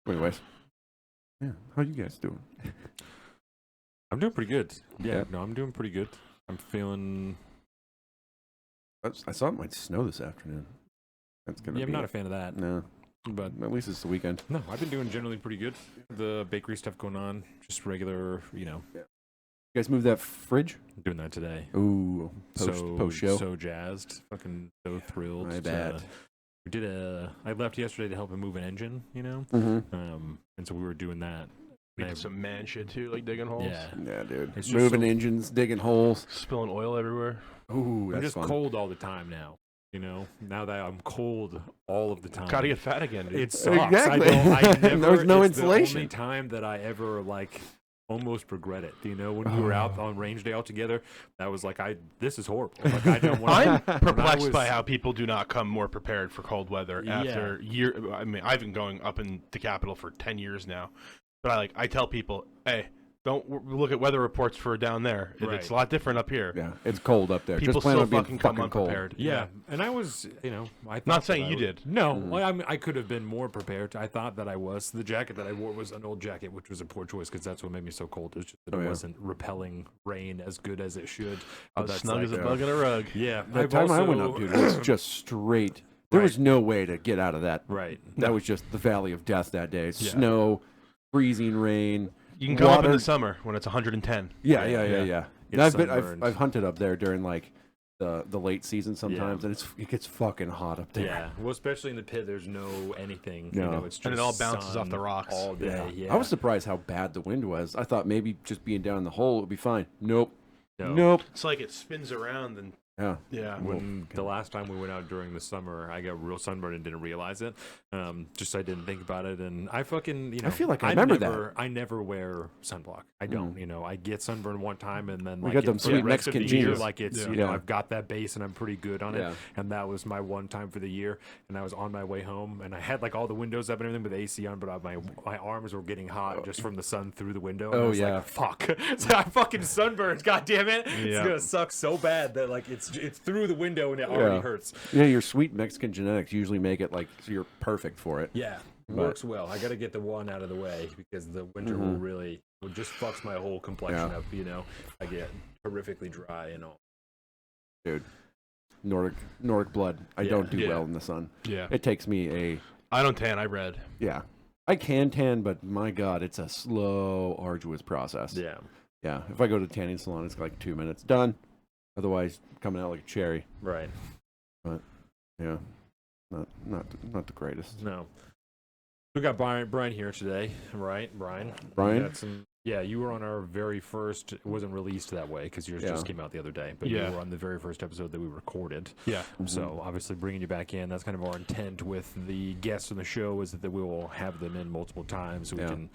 Anyways, yeah, how you guys doing? I'm doing pretty good. Yeah, no, I'm doing pretty good. I'm feeling. I saw it might snow this afternoon. That's gonna. Yeah, I'm be not a fan of that. No, But at least it's the weekend. no, I've been doing generally pretty good. The bakery stuff going on, just regular, You guys moved that fridge? doing that today. Ooh, post show. So jazzed, fucking so thrilled. I bet. We did I left yesterday to help him move an engine, Mm-hmm. and so we were doing that. We did some man shit too, like digging holes. Yeah, Yeah, dude. It's just Moving so- engines, digging holes. Spilling oil everywhere. Ooh, I'm that's just fun. cold all the time now. Now that I'm cold all of the time. Gotta get fat again, dude. It sucks. Exactly. I never, There's no it's insulation. The only time that I ever almost regret it. When we were out on range day all together, that was like, this is horrible. Like I don't want. I'm perplexed by how people do not come more prepared for cold weather Yeah. after year. I mean, I've been going up in the capital for 10 years now, but I tell people, hey, don't look at weather reports for down there. Right. It's a lot different up here. Yeah, it's cold up there. People Just plan still on being fucking come fucking cold. unprepared. Yeah, and I was, I thought Not saying that you I did. No, Mhm. well, I mean, I could have been more prepared. I thought that I was. The jacket that I wore was an old jacket, which was a poor choice because that's what made me so cold. It was just that Oh, it yeah. wasn't repelling rain as good as it should. I But was that's snug as a like, bug in a rug. Yeah, The I've time I went also- up, dude, it was just straight. There was no way to get out of that. right. That was just the valley of death that day. Yeah. Snow, freezing rain. You can come up in Water. the summer when it's 110. Yeah. Get And I've sunburned. I've hunted up there during like the late season sometimes, and it gets fucking hot up there. Yeah, well, especially in the pit, there's no anything. No. It's just And it all bounces off sun the rocks. all day. Yeah, I was surprised how bad the wind was. I thought maybe just being down in the hole would be fine. Nope. No. Nope. It's like it spins around and Yeah. yeah. When the last time we went out during the summer, I got real sunburned and didn't realize it. Just I didn't think about it, and I fucking I feel like I remember never, I never wear sunblock. I don't. I get sunburned one time, and then We got them for the sweet rest of Mexican the year, jeans. like it's Yeah. I've got that base and I'm pretty good on it. Yeah. And that was my one time for the year. And I was on my way home, and I had like all the windows up and everything with the AC on, but my arms were getting hot just from the sun through the window. And I Oh, was yeah. like, fuck. So I fucking sunburned. God damn it. It's Yeah. gonna suck so bad that like it's through the window and it already hurts. Yeah, your sweet Mexican genetics usually make it like so you're perfect for it. Yeah, it works well. I got to get the one out of the way because the winter will just fucks my whole complexion up. I get horrifically dry and all. Dude. Nordic blood. I don't do Yeah. well in the sun. Yeah. It takes me I don't tan, I red. I can tan, but my God, it's a slow, arduous process. Yeah, Yeah. If I go to the tanning salon, it's like 2 minutes. Done. Otherwise, coming out like a cherry. right. Yeah. Not the greatest. No, we got Brine here today, right? Brine. Brine? Yeah, you were on our very first. It wasn't released that way because yours Yeah. just came out the other day. But Yeah. you were on the very first episode that we recorded. Yeah. So obviously bringing you back in, that's kind of our intent with the guests on the show is that we will have them in multiple times so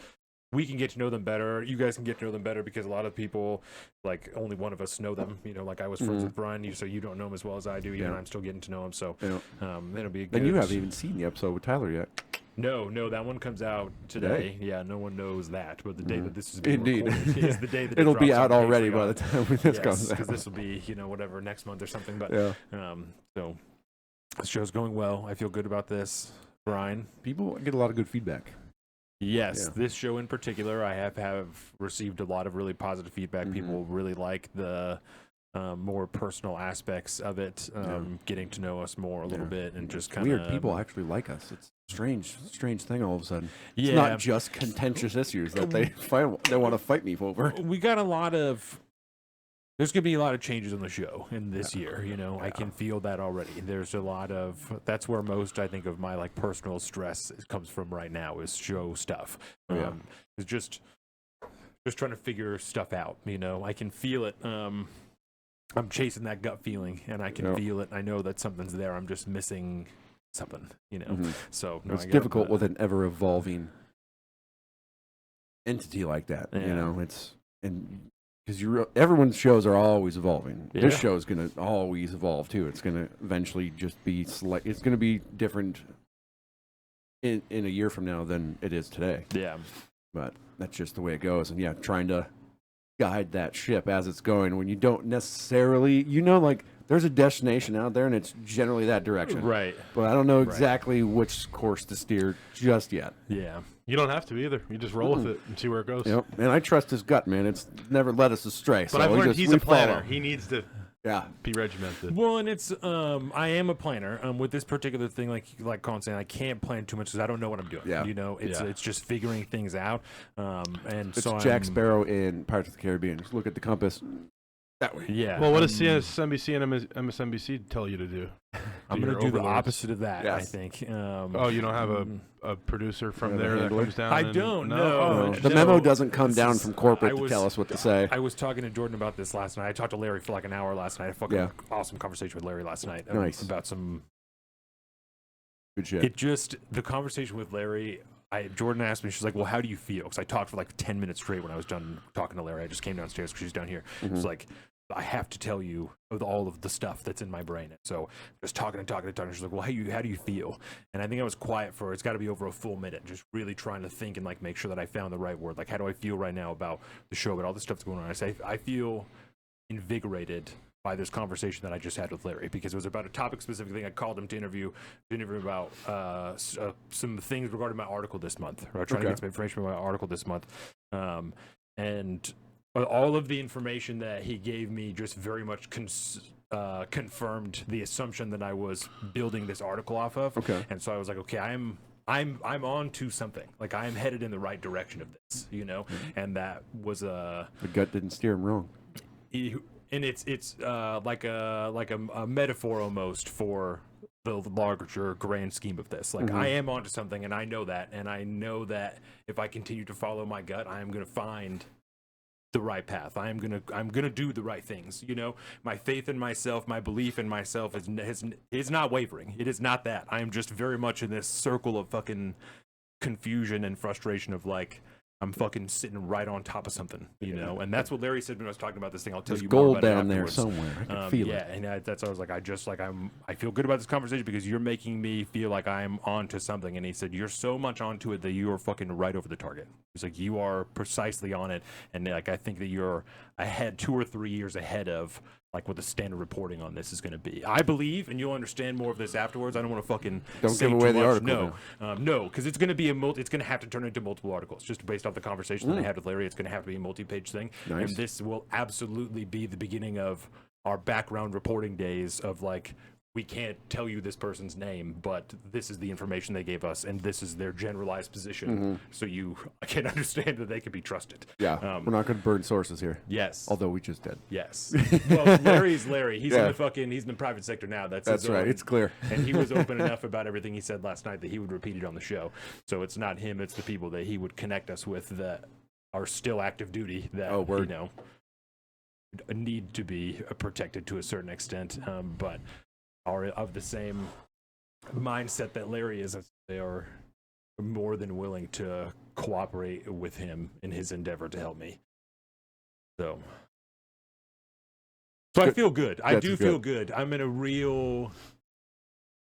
we can get to know them better. You guys can get to know them better because a lot of people, like only one of us know them. Like I was friends with Brine, so you don't know him as well as I do. Even I'm still getting to know him. So it'll be good. And you haven't even seen the episode with Tyler yet. No, that one comes out today. Yeah, no one knows that, but the day that this is being Indeed. recorded is the day that It'll be drops out on already by Patreon. the time this comes out. because this will be whatever next month or something. But Yeah. so the show's going well. I feel good about this, Brine. People get a lot of good feedback. Yes, Yeah. this show in particular, I have received a lot of really positive feedback. People really like the more personal aspects of it, getting to know us more a little bit, and just kind of weird people actually like us. It's a strange thing all of a sudden. Yeah. It's not just contentious issues that they want to fight me over. We got a lot of. There's going to be a lot of changes on the show in this year. I can feel that already. There's a lot of. That's where most I think of my like personal stress comes from right now is show stuff. It's just trying to figure stuff out. I can feel it. I'm chasing that gut feeling, and I can feel it. I know that something's there. I'm just missing something. So no, It's difficult with an ever evolving entity like that. Yeah. It's because everyone's shows are always evolving. Yeah. This show is going to always evolve too. It's going to eventually just be it's going to be different in a year from now than it is today. Yeah. But that's just the way it goes. And trying to guide that ship as it's going when you don't necessarily, like there's a destination out there, and it's generally that direction. Right. But I don't know exactly which course to steer just yet. Yeah. You don't have to either. You just roll with it and see where it goes. Yep. And I trust his gut, man. It's never led us astray. But so I've learned he's a planner. Follow. He needs to be regimented. Well, and it's I am a planner. With this particular thing, like Colin's saying, I can't plan too much because I don't know what I'm doing. Yeah. You know, it's just figuring things out. And It's so Jack Sparrow in Pirates of the Caribbean. Just look at the compass that way. Yeah. Well, what does CNBC and MSNBC tell you to do? I'm going to do the overlords? opposite of that, I Yes. think. Oh, you don't have a producer from Yeah, the there that handler? comes down? I and- don't no? know. Oh, The No, memo doesn't come this down is- from corporate I to was- tell us what to say. I was talking to Jordan about this last night. I talked to Larry for like an hour last night. I had a fucking awesome conversation with Larry last night Nice. about some. Good shit. It just the conversation with Larry. Jordan asked me, she's like, "Well, how do you feel?" Because I talked for like 10 minutes straight when I was done talking to Larry. I just came downstairs because she's down here. Mm-hmm. It's like, I have to tell you of all of the stuff that's in my brain. So just talking and talking and talking. She's like, "Well, how do you feel?" And I think I was quiet for it's got to be over a full minute, just really trying to think and like make sure that I found the right word. Like, how do I feel right now about the show, about all the stuff that's going on? I say I feel invigorated by this conversation that I just had with Larry because it was about a topic specific thing. I called him to interview about some things regarding my article this month. Or trying to get some information about my article this month, and all of the information that he gave me just very much confirmed the assumption that I was building this article off of. Okay. And so I was like, okay, I'm on to something. Like I'm headed in the right direction of this, you know. And that was The gut didn't steer him wrong. and it's like a metaphor almost for the larger grand scheme of this. Like I am onto something, and I know that, and I know that if I continue to follow my gut, I am going to find the right path. I'm gonna do the right things. You know, my faith in myself, my belief in myself is not wavering. It is not that. I am just very much in this circle of fucking confusion and frustration of like I'm fucking sitting right on top of something, you know. And that's what Larry said when I was talking about this thing. I'll tell There's you more gold about it down there afterwards. somewhere. I can feel yeah, it. and that's what I was like. I feel good about this conversation because you're making me feel like I'm onto something. And he said, "You're so much onto it that you are fucking right over the target." He's like, "You are precisely on it," and like I think that you're ahead 2 or 3 years ahead of like what the standard reporting on this is going to be. I believe, and you'll understand more of this afterwards. I don't want to fucking Don't say give away too the much. article. No, because it's going to be it's going to have to turn into multiple articles just based off the conversation that I had with Larry. It's going to have to be a multi-page thing, Nice. and this will absolutely be the beginning of our background reporting days of like we can't tell you this person's name, but this is the information they gave us, and this is their generalized position, so you can understand that they can be trusted. Yeah, we're not going to burn sources here. Yes. Although we just did. Yes. Well, Larry's Larry. He's Yeah. he's in the private sector now. That's That's his right. own- It's clear. And he was open enough about everything he said last night that he would repeat it on the show. So it's not him; it's the people that he would connect us with that are still active duty. That Oh, word. you know need to be protected to a certain extent, but are of the same mindset that Larry is. They are more than willing to cooperate with him in his endeavor to help me. So I feel good. I That's do good. feel good. I'm in a real.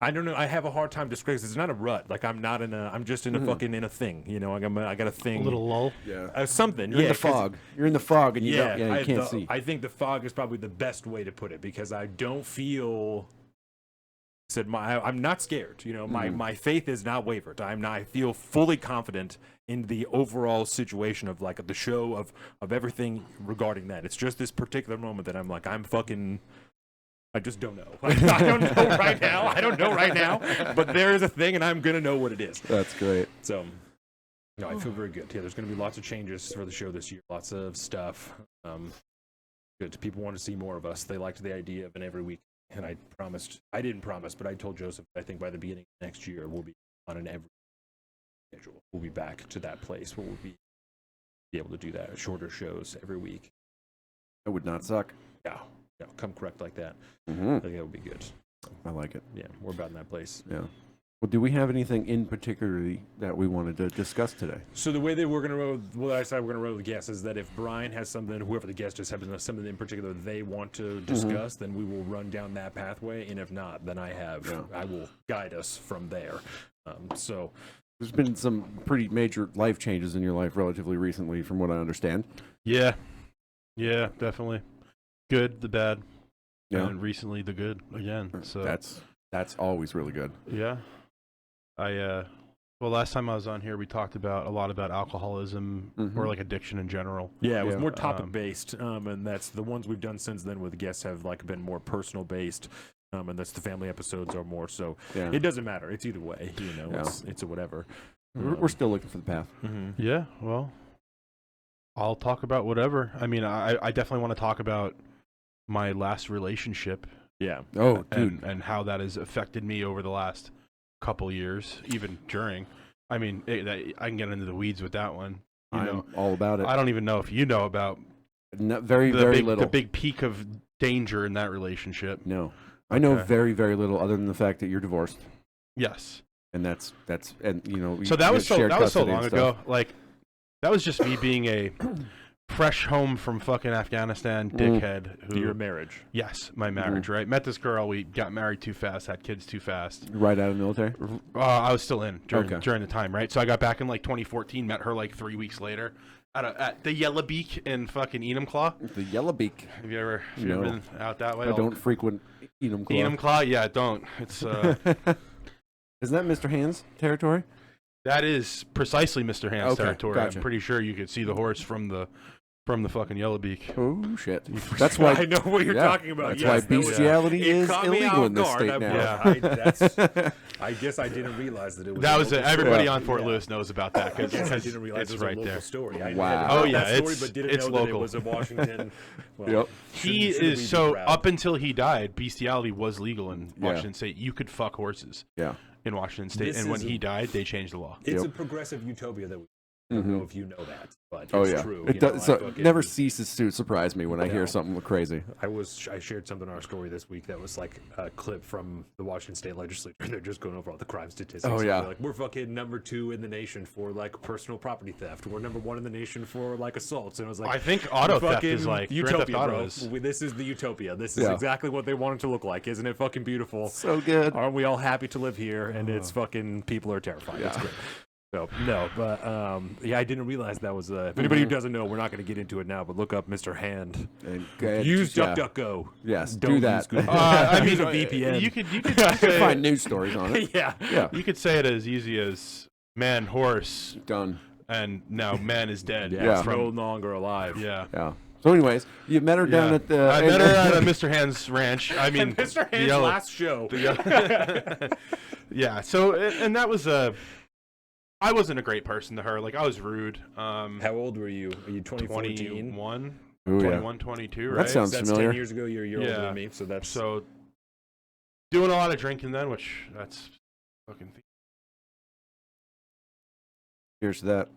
I don't know. I have a hard time describing. It's not a rut. Like I'm not in a. I'm just in a fucking in a thing. You know. I got a thing. A little lull. Yeah. Something. You're in the 'cause- fog. You're in the fog, and you Yeah. don't. Yeah, you can't see. I think the fog is probably the best way to put it because I don't feel. I'm not scared. You know, my faith is not wavered. I feel fully confident in the overall situation of like the show of everything regarding that. It's just this particular moment that I'm like I just don't know. I don't know right now. I don't know right now. But there is a thing, and I'm gonna know what it is. That's great. So, no, I feel very good. Yeah, there's gonna be lots of changes for the show this year. Lots of stuff. Good. People want to see more of us. They liked the idea of an every week. And I didn't promise, but I told Joseph, I think by the beginning of next year, we'll be on an every schedule. We'll be back to that place where we'll be able to do that. Shorter shows every week. That would not suck. Yeah. Come correct like that. Mm-hmm. I think that would be good. I like it. Yeah, we're about in that place. Yeah. Well, do we have anything in particularly that we wanted to discuss today? So the way that we're going to roll, what I said we're going to roll the guest is that if Brine has something, whoever the guest is, has something in particular they want to discuss, then we will run down that pathway. And if not, then I will guide us from there. So There's been some pretty major life changes in your life relatively recently, from what I understand. Yeah. Yeah, definitely. Good, the bad. Yeah. and recently the good again. So that's always really good. yeah, well, last time I was on here, we talked about a lot about alcoholism or like addiction in general. Yeah, it was Yeah. more topic based, and that's the ones we've done since then with guests have like been more personal based, and that's the family episodes are more. So Yeah. it doesn't matter. It's either way, you know. Yeah. It's a whatever. We're still looking for the path. Yeah, well, I'll talk about whatever. I mean, I definitely want to talk about my last relationship. Yeah. Oh, dude. And how that has affected me over the last couple years, even during. I mean, I can get into the weeds with that one. You know, I'm all about it. I don't even know if you know about Very little. the big peak of danger in that relationship. No, I know Okay. very, very little other than the fact that you're divorced, Yes. and that's and you know. So that was so shared custody long and ago. stuff. Like that was just me being a fresh home from fucking Afghanistan dickhead. Who, Your marriage. yes, my marriage. Right, met this girl. We got married too fast. Had kids too fast. Right out of the military. I was still in during Okay. during the time, right? So I got back in like 2014. Met her like 3 weeks later at the Yellow Beak in fucking Enumclaw. The Yellow Beak. Have you ever No. been out that way? I don't frequent Enumclaw. Enumclaw, yeah, don't. It's Isn't that Mr. Hands territory? that is precisely Mr. Hand's Okay, territory. gotcha. I'm pretty sure you could see the horse from the fucking Yellow Beak. Oh shit! That's why I know what you're yeah, talking about. That's Yes, why that was- bestiality it is caught me illegal off in this guard. state now. Yeah. I guess I didn't realize that it was. That a was local everybody story. on Fort Yeah. Lewis knows about that I because guess I didn't realize it's it was a right local there. story. I Wow. had Oh, heard yeah, that story, it's- but didn't it's know that local. it was a Washington. Well, Yep. He shouldn't we is be so proud? up until he died, bestiality was legal in Yeah. Washington State. You could fuck horses Yeah. in Washington State, This and when is he died, they changed the law. It's Yep. a progressive utopia that we don't know if you know that, but it's Oh yeah. true. It you know, does, so I fucking- never ceases to surprise me when I hear No. something crazy. I shared something in our story this week that was like a clip from the Washington State Legislature. They're just going over all the crime statistics. Oh, And yeah. they're like, we're fucking number 2 in the nation for like personal property theft. We're number 1 in the nation for like assaults. And I was like, I think auto theft fucking is like Grand utopia, Theft Auto bro. is. This is the utopia. This is Yeah. exactly what they want it to look like. Isn't it fucking beautiful? So good. Aren't we all happy to live here? And it's fucking people are terrified. It's Yeah. great. So no, but yeah, I didn't realize that was. If anybody who doesn't know, we're not going to get into it now. But look up Mr. Hand. And, Use yeah. DuckDuckGo. Yes, Don't do that. use Google. I mean, Use a VPN. You could I can say, find news stories on it. Yeah. Yeah. you could say it as easy as man, horse, Done. and now man is dead. Yeah. Yeah. It's no From, longer alive. yeah. Yeah. So, anyways, you met her down Yeah. at the. I met her at Mr. Hand's ranch. I mean, And Mr. the Hand's yellow- last show. yeah. So, and that was I wasn't a great person to her. Like, I was rude. How old were you? Are you 2014? 21, Ooh, yeah. 21, 22, That right? sounds That's familiar. 10 years ago. You're a year older Yeah. than me, so that's So, doing a lot of drinking then, which that's fucking. Here's that.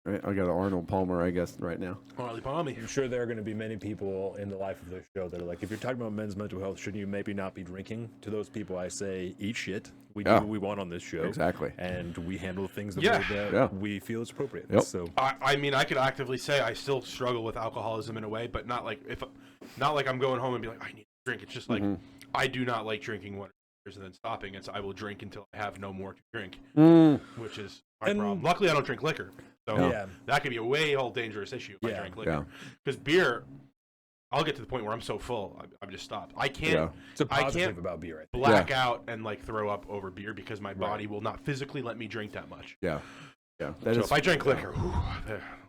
Right, I got an Arnold Palmer, I guess, right now. Harley Palmy. I'm sure there are going to be many people in the life of this show that are like, if you're talking about men's mental health, shouldn't you maybe not be drinking? To those people, I say, eat shit. We Yeah. do what we want on this show. Exactly. And we handle things the Yeah. way that Yeah. we feel is appropriate. Yep. So I mean, I could actively say I still struggle with alcoholism in a way, but not like not like I'm going home and be like, I need to drink. It's just like I do not like drinking one and then stopping. It's I will drink until I have no more to drink, which is my And- problem. Luckily, I don't drink liquor, so Yeah. that could be a way whole dangerous issue if I Yeah. drink liquor. Yeah. Because beer, I'll get to the point where I'm so full, I'm just stopped. I can't Yeah. it's a I positive can't about beer. I think. black out and like throw up over beer because my body will not physically let me drink that much. Yeah. Yeah. That So is- if I drank liquor,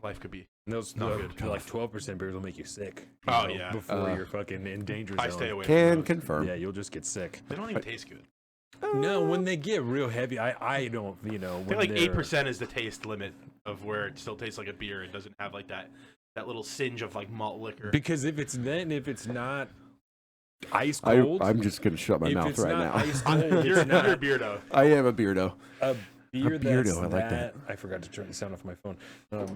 life could be. And those Not the, good. like 12% beers will make you sick. Oh, yeah. Before you're fucking in danger zone. I stay away. Can from those. confirm. Yeah, you'll just get sick. They don't even taste good. No, when they get real heavy, I don't, you know. I When think like they're- 8% is the taste limit of where it still tastes like a beer. It doesn't have like that little singe of like malt liquor. Because if it's not ice I, cold, I'm just going to shut my if mouth it's right not now. ice cold, you're it's not a beardo. I am a beardo. a beer A that's beardo, I like that. I forgot to turn the sound off my phone.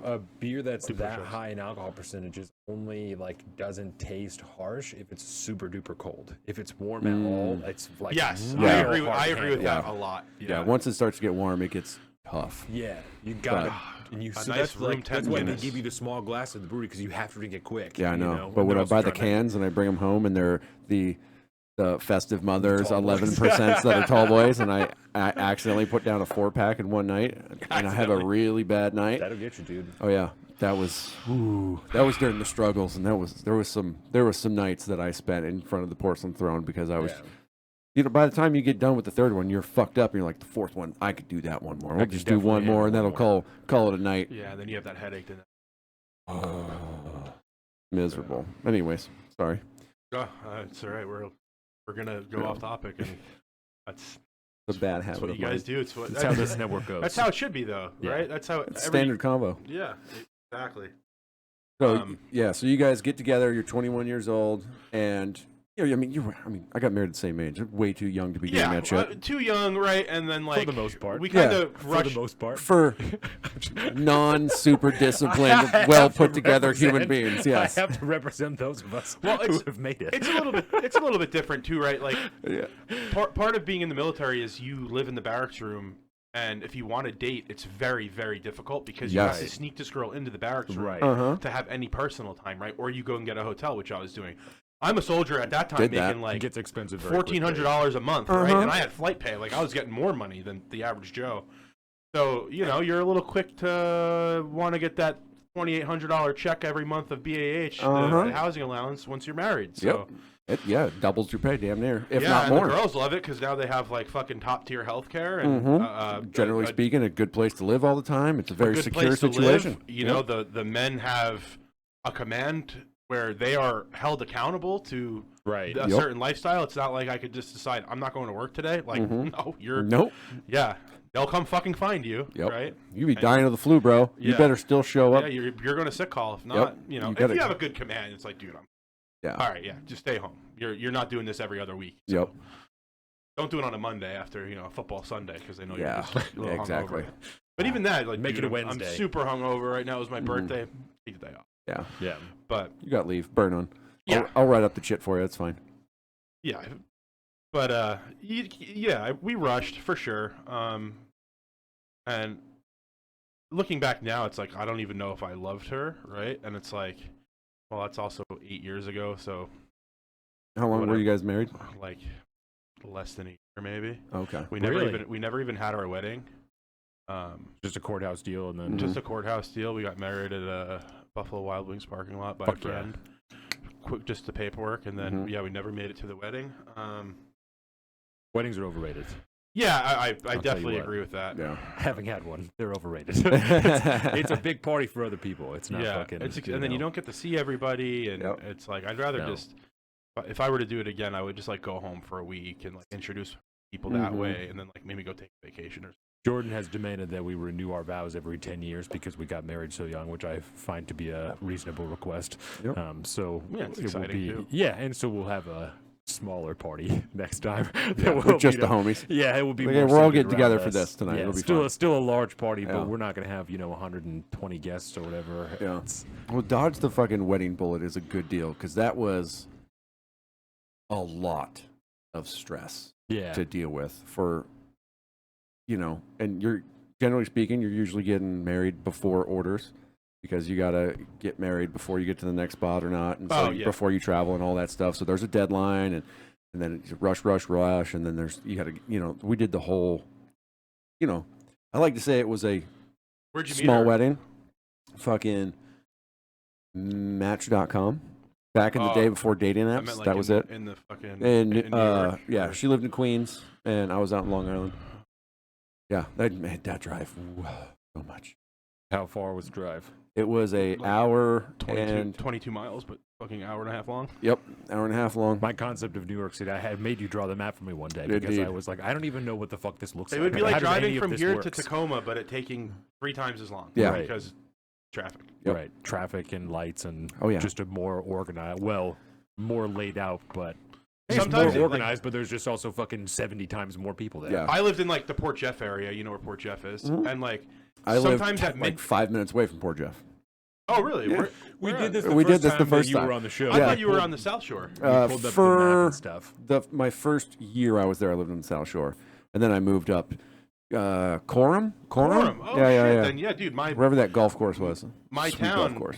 A beer that's that high in alcohol percentages only like doesn't taste harsh if it's super duper cold. If it's warm at all, it's like Yes, real I Yeah. agree. hard I to agree with handle. that a lot. Yeah. Once it starts to get warm, it gets tough. Yeah, you gotta. And you, A so nice that's room like temp that's why they Guinness. give you the small glass at the brewery because you have to drink it quick. Yeah, I you know. But And when they're I also buy the trying to- cans and I bring them home and they're the festive mothers, Tall boys. 11% that are tall boys, and I accidentally put down a 4-pack in one night, and I have a Accidentally. really bad night. that'll get you, dude. Oh yeah, that was during the struggles, and there was some nights that I spent in front of the porcelain throne because I was. Yeah. You know, by the time you get done with the third one, you're fucked up, and you're like, the fourth one, I could do that one more. We'll just do one more, and that'll call it a night. Yeah, then you have that headache. Miserable. Anyways, sorry. It's all right. We're gonna go off topic, and that's a bad habit. that's what of you guys mine. do. That's how this network goes. That's how it should be, though, Yeah. right? That's how It's standard combo. Yeah, exactly. So so you guys get together. You're 21 years old, and I mean, I got married at the same age. I'm way too young to be doing that shit. Too young, right? And then like the most part. we kind of For rushed. the most part. For non-super disciplined, well put together human beings. Yes. I have to represent those of us who have made it. It's a little bit different too, right? Like Yeah. part of being in the military is you live in the barracks room. And if you want to date, it's very, very difficult because you have to sneak this girl into the barracks room Right. to have any personal time, right? Or you go and get a hotel, which I was doing. I'm a soldier at that time, Did that. making It like gets expensive. very $1,400 a month, right? And I had flight pay. Like I was getting more money than the average Joe. So you're a little quick to want to get that $2,800 check every month of BAH, the housing allowance, once you're married. So. It doubles your pay, damn near, if Yeah, not and more. the girls love it because now they have like fucking top tier healthcare and Generally speaking, a good place to live all the time. It's a very good secure place to situation. live. You know, the men have a command where they are held accountable to a certain lifestyle. It's not like I could just decide I'm not going to work today. Like, no, you're Nope. Yeah, they'll come fucking find you, right? You be dying of the flu, bro. You better still show up. Yeah, you're going to sick call. If not, You if gotta- you have a good command, it's like, dude, all right, just stay home. You're not doing this every other week. So don't do it on a Monday after a football Sunday because they know you're just a little exactly. hungover. But even that, like, Make it a Wednesday. I'm super hungover right now. It was my birthday. Take the day off. Yeah. But You got leave. Burn on. Yeah. I'll write up the shit for you. It's fine. yeah, but we rushed for sure. And looking back now, it's like I don't even know if I loved her, right? And it's like, well, that's also 8 years ago, so How long were you guys married? like less than a year maybe. Okay. We never even had our wedding. Just a courthouse deal, and then Just a courthouse deal. We got married at a Buffalo Wild Wings parking lot by a friend. Quick, just the paperwork, and then we never made it to the wedding. weddings are overrated. Yeah, I tell you definitely what. agree with that. Yeah. Having had one, they're overrated. it's a big party for other people. It's not fucking. And then you don't get to see everybody, and it's like I'd rather just. If I were to do it again, I would just like go home for a week and like introduce people that way, and then like maybe go take a vacation or something. Jordan has demanded that we renew our vows every 10 years because we got married so young, which I find to be a reasonable request. Yep. So it's it will exciting be, too. and so we'll have a smaller party next time. With just the homies. Yeah, it will be. Okay, more we're all centered getting together around for us. this tonight. Yeah, It'll be still fun. a large party, Yeah. but we're not going to have 120 guests or whatever. Yeah. Well, dodge the fucking wedding bullet is a good deal because that was a lot of stress to deal with for, and you're generally speaking, you're usually getting married before orders because you got to get married before you get to the next spot or not. And so before you travel and all that stuff. So there's a deadline and then it's rush. And then you got to, we did the whole, I like to say it was a Where'd you meet small her? wedding. Fucking Match.com. Back in the day before dating I apps, meant, like, that was it. In the fucking And in New York, yeah, or- she lived in Queens, and I was out in Long Island. Yeah, that drive so much. How far was the drive? It was a Like hour 22 miles, but fucking hour and a half long. Yep, hour and a half long. My concept of New York City, I had made you draw the map for me one day because I was like, I don't even know what the fuck this looks like. It would be How like does any driving of from this here to works? Tacoma, but it taking 3 times as long. Yeah. Right. Because traffic. Yep. Right, traffic and lights and Oh, yeah. just a more organized, more laid out, but Sometimes more organized. But there's just also fucking 70 times more people there. Yeah. I lived in like the Port Jeff area. You know where Port Jeff is, and like I lived sometimes at like 5 minutes away from Port Jeff. Oh, really? Yeah. We Where did at? this. We did this the time first that you time. were on the show. I Yeah. thought you were on the South Shore. We pulled up the map For and stuff. my first year I was there, I lived on the South Shore, and then I moved up. Coram? Coram. Oh yeah, shit! yeah. Then yeah, dude, Wherever that golf course was. my Sweet golf town course.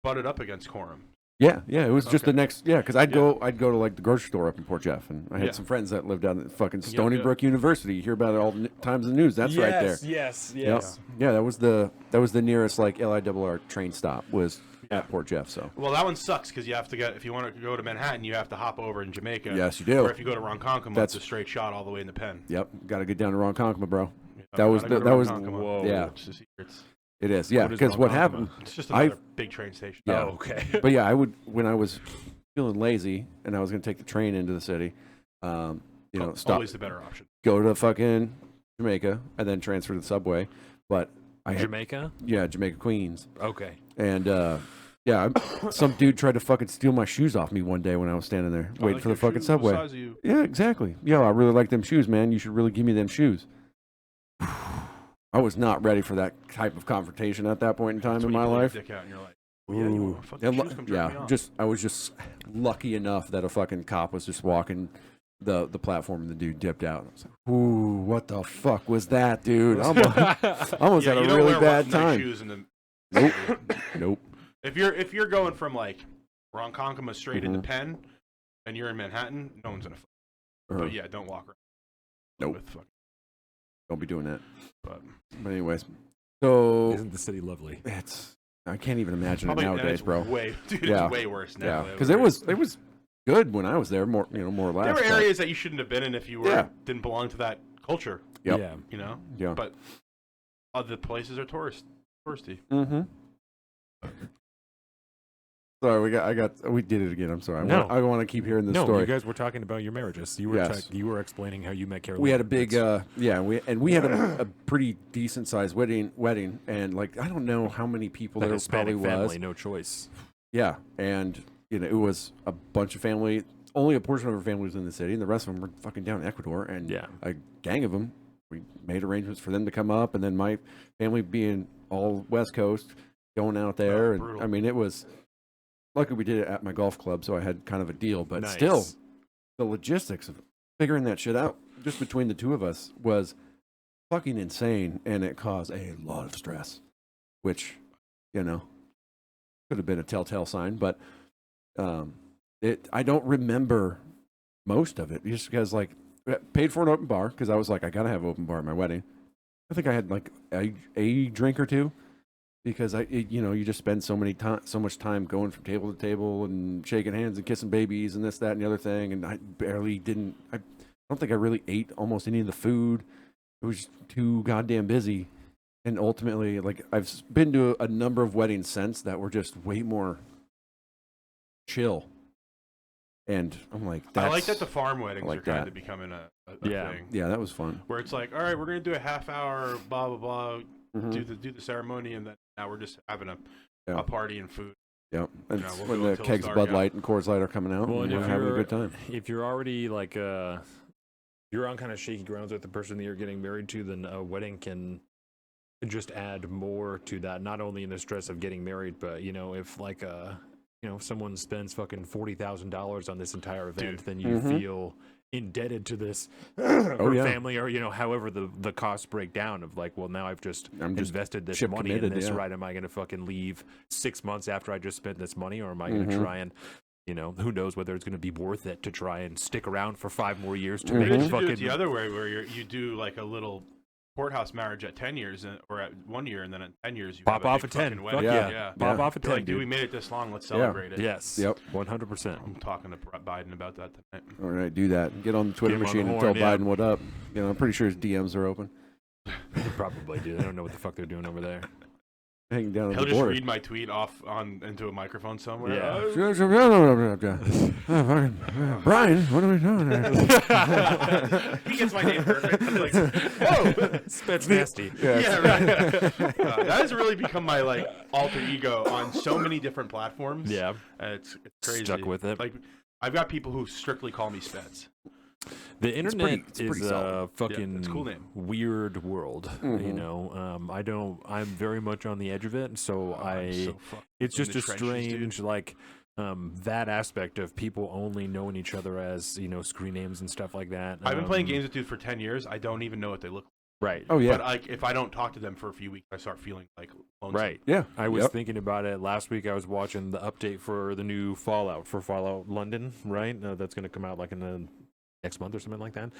butted up against Coram. Yeah, it was just the next. Yeah, because I'd go to like the grocery store up in Port Jeff, and I had some friends that lived down at fucking Stony Brook University. You hear about it all the times in the news. That's right there. Yes. Yep. Yeah, that was the nearest like LIRR train stop was at Port Jeff. So. Well, that one sucks because you have to if you want to go to Manhattan, you have to hop over in Jamaica. Yes, you do. Or if you go to Ronkonkoma, it's a straight shot all the way in the Pen. Yep, got to get down to Ronkonkoma, bro. That was Whoa. Yeah. It's the secrets. It is, yeah, because what happened? It's just another big train station. Yeah. Oh, okay. But yeah, I would when I was feeling lazy and I was going to take the train into the city, stop. Always the better option. Go to fucking Jamaica and then transfer to the subway. But Jamaica? Yeah, Jamaica Queens. Okay. And some dude tried to fucking steal my shoes off me one day when I was standing there waiting for the fucking subway. What size are you? Yeah, exactly. Yeah, I really like them shoes, man. You should really give me them shoes. I was not ready for that type of confrontation at that point in time in my life. Dick out and you're like, I was just lucky enough that a fucking cop was just walking the platform and the dude dipped out. I was like, ooh, what the fuck was that, dude? I almost had a really bad time. Shoes in the... Nope. If you're going from like Ronkonkoma straight into Penn and you're in Manhattan, no one's gonna. But yeah, don't walk around. Nope. Don't be doing that. But anyways, so isn't the city lovely? I can't even imagine it nowadays, bro. It's way worse now. Yeah, because it was good when I was there, more or less. There were areas that you shouldn't have been in if you didn't belong to that culture. Yep. Yeah. Yeah. But other places are touristy. Mm-hmm. Sorry, we did it again. I'm sorry. I want to keep hearing this story. No, you guys were talking about your marriages. You were explaining how you met Carolina. We had a big we had a pretty decent sized wedding, and like I don't know how many people there probably was. Family, no choice. Yeah, and it was a bunch of family. Only a portion of our family was in the city, and the rest of them were fucking down in Ecuador. And a gang of them, we made arrangements for them to come up, and then my family being all West Coast, going out there, and I mean it was. Luckily, we did it at my golf club, so I had kind of a deal. But still, the logistics of figuring that shit out just between the two of us was fucking insane, and it caused a lot of stress, which, could have been a telltale sign. But I don't remember most of it just because, like, I paid for an open bar because I was like, I gotta have an open bar at my wedding. I think I had like a drink or two. Because you just spend so much time going from table to table and shaking hands and kissing babies and this, that, and the other thing. And I don't think I really ate almost any of the food. It was just too goddamn busy. And ultimately, like I've been to a number of weddings since that were just way more chill. And I'm like, I like that the farm weddings are kind of becoming a thing. Yeah, that was fun. Where it's like, all right, we're gonna do a half hour, blah blah blah. Do the ceremony, and then now we're just having a party and food. Yeah, and when the kegs of Bud Light and Coors Light are coming out, we're having a good time. If you're already like you're on kind of shaky grounds with the person that you're getting married to, then a wedding can just add more to that. Not only in the stress of getting married, but if like if someone spends fucking $40,000 on this entire event, then you feel indebted to this family or however the costs break down of like, well, now I've just invested this money in this, right? Am I going to fucking leave 6 months after I just spent this money, or am I going to try and who knows whether it's going to be worth it to try and stick around for 5 more years to make it fucking do it the other way where you do like a little courthouse marriage at 10 years or at 1 year, and then at 10 years you pop have off at 10. Wedding. Yeah. Pop off at 10. Like, dude, we made it this long. Let's celebrate it. Yes. Yep. 100%. I'm talking to Biden about that tonight. All right, do that. Get on the Twitter machine and tell Biden what up. I'm pretty sure his DMs are open. They probably do. They don't know what the fuck they're doing over there. Hanging down on He'll the just board. read my tweet off into a microphone somewhere. Yeah. Brian, what are we doing here? He gets my name perfect. I'm like, whoa, Spence nasty. Yeah, right. That has really become my like alter ego on so many different platforms. Yeah, it's crazy. Stuck with it. Like, I've got people who strictly call me Spence. The internet is a fucking it's a cool name. Weird world, I'm very much on the edge of it, so it's just a strange, like, that aspect of people only knowing each other as, screen names and stuff like that. I've been playing games with dudes for 10 years. I don't even know what they look like. Right. Oh yeah. But like, if I don't talk to them for a few weeks, I start feeling like lonesome. Right. Yeah. I was thinking about it last week. I was watching the update for the new Fallout London, right? That's going to come out like in the next month or something like that.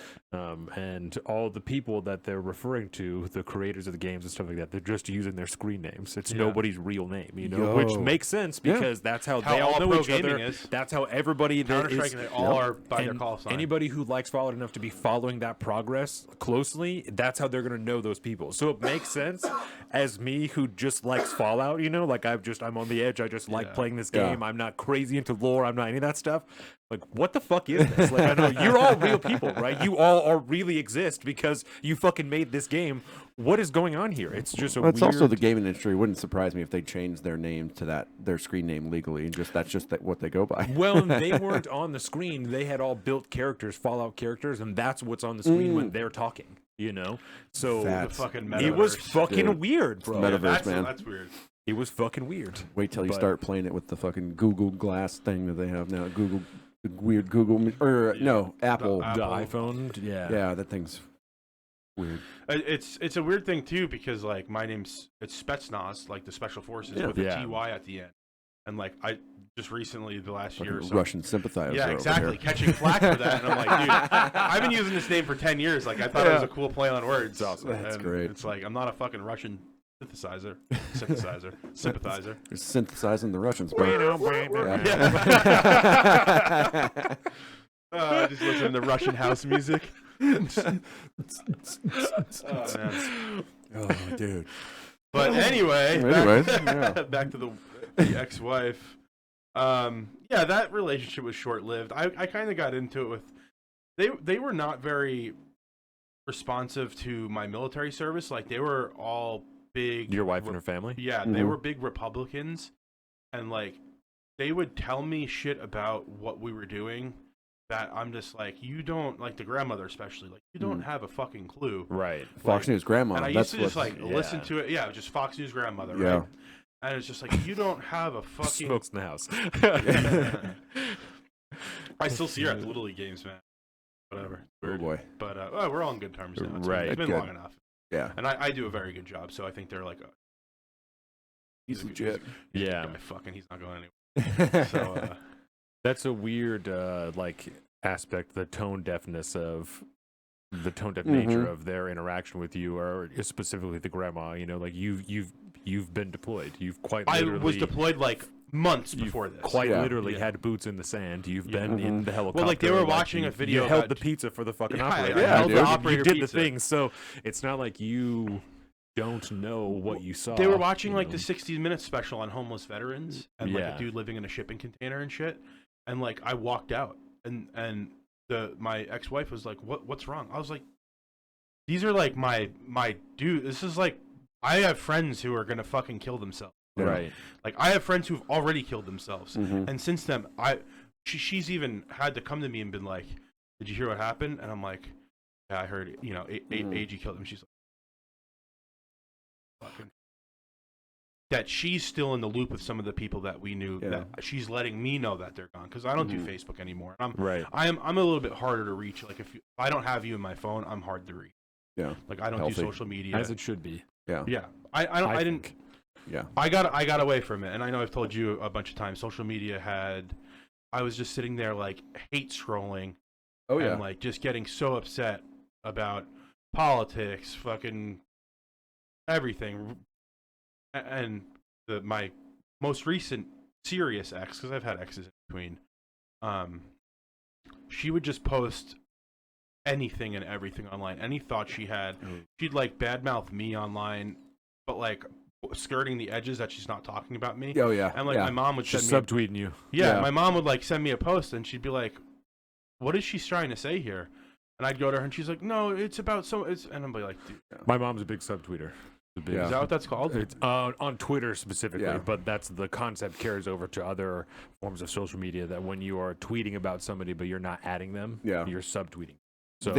And all the people that they're referring to, the creators of the games and stuff like that, they're just using their screen names. It's nobody's real name, you know, which makes sense because that's how they all know each other. Is. That's how everybody Counter-Strike, they all are by their call sign. Anybody who likes Fallout enough to be following that progress closely, that's how they're going to know those people. So it makes sense as me who just likes Fallout, you know, like I'm on the edge. I just like playing this game. I'm not crazy into lore. I'm not any of that stuff. Like, what the fuck is this? Like, I know you're all real people, right? You all are really exist because you fucking made this game. What is going on here? It's just it's also the gaming industry. It wouldn't surprise me if they changed their name to their screen name legally, and that's just what they go by. Well, they weren't on the screen. They had all built characters, Fallout characters, and that's what's on the screen when they're talking, you know? So it was fucking weird, bro. Metaverse, man. That's weird. It was fucking weird. Wait till you start playing it with the fucking Google Glass thing that they have now. The weird Google, or no, Apple. The iPhone, yeah, that thing's weird. It's a weird thing too because like my name's Spetsnaz, like the Special Forces with a TY at the end, and like I just recently the last year or so, Russian sympathizer. Yeah, exactly, catching flack for that, and I'm like, dude, I've been using this name for 10 years. Like I thought it was a cool play on words. That's great. It's like I'm not a fucking Russian sympathizer. You're synthesizing the Russians, bro. Just listen to the Russian house music. Oh, dude. But anyway, back to the ex-wife. That relationship was short-lived. I kind of got into it with they were not very responsive to my military service. Like they were all big. Your wife and her family? Yeah, they were big Republicans, and like they would tell me shit about what we were doing that I'm just like, you don't, like the grandmother especially, like you don't have a fucking clue. Right. Fox News grandma. And I used to just like listen to it. Yeah, just Fox News grandmother. Yeah. Right? And it's just like, you don't have a fucking smokes in the house. I still see her at the Little League games, man. Whatever. Oh boy. But we're all in good terms now. It's been long enough. Yeah. And I do a very good job, so I think they're like, he's legit. He's not going anywhere. So that's a weird like aspect, the tone deafness of the tone deaf nature of their interaction with you, or specifically the grandma. You know, like you've been deployed. You've quite literally. I was deployed like months before this. Quite literally had boots in the sand. You've been in the helicopter. Well, like they were watching a video. You held the pizza for the fucking operator. Yeah, the operator you did pizza. the thing. So it's not like you don't know what you saw. They were watching like the 60 Minutes special on homeless veterans and like a dude living in a shipping container and shit. And like I walked out and my ex-wife was like, what's wrong? I was like, these are like my dude. This is like, I have friends who are gonna fucking kill themselves. Right. Like I have friends who've already killed themselves, and since then, she's even had to come to me and been like, "Did you hear what happened?" And I'm like, "Yeah, I heard it. You know, AG killed him." She's like, "Fucking." That she's still in the loop with some of the people that we knew. That she's letting me know that they're gone because I don't do Facebook anymore. I'm a little bit harder to reach. Like if I don't have you in my phone, I'm hard to reach. Yeah. Like I don't do social media as it should be. Yeah. Yeah. I didn't. Yeah. I got away from it, and I know I've told you a bunch of times. Social media I was just sitting there like hate scrolling. Oh yeah. And like just getting so upset about politics, fucking everything. And my most recent serious ex, because I've had exes in between, she would just post anything and everything online. Any thought she had, she'd like badmouth me online, but like skirting the edges that she's not talking about me. Oh yeah. And like my mom would just send me subtweeting you. Yeah, my mom would like send me a post, and she'd be like, "What is she trying to say here?" And I'd go to her, and she's like, "No, it's about and I'm like, dude. My mom's a big subtweeter. Is that what that's called? It's on Twitter specifically, but that's the concept carries over to other forms of social media. That when you are tweeting about somebody, but you're not adding them, you're subtweeting. So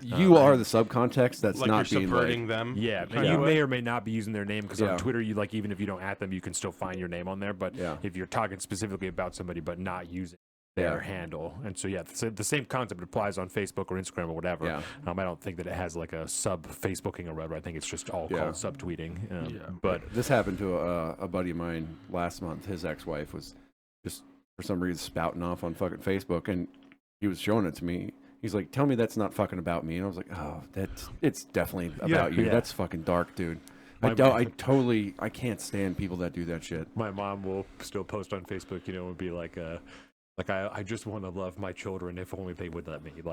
you are the subcontext that's like not you're being subverting them. Yeah, and you may or may not be using their name because on Twitter, you like even if you don't at them, you can still find your name on there. But if you're talking specifically about somebody but not using their handle. And so, the same concept applies on Facebook or Instagram or whatever. Yeah. I don't think that it has like a sub-Facebooking or whatever. I think it's just all called subtweeting. But this happened to a buddy of mine last month. His ex-wife was just, for some reason, spouting off on fucking Facebook, and he was showing it to me. He's like, tell me that's not fucking about me. And I was like, oh, it's definitely about you. That's fucking dark, dude. I can't stand people that do that shit. My mom will still post on Facebook, and be like, I just want to love my children if only they would let me. All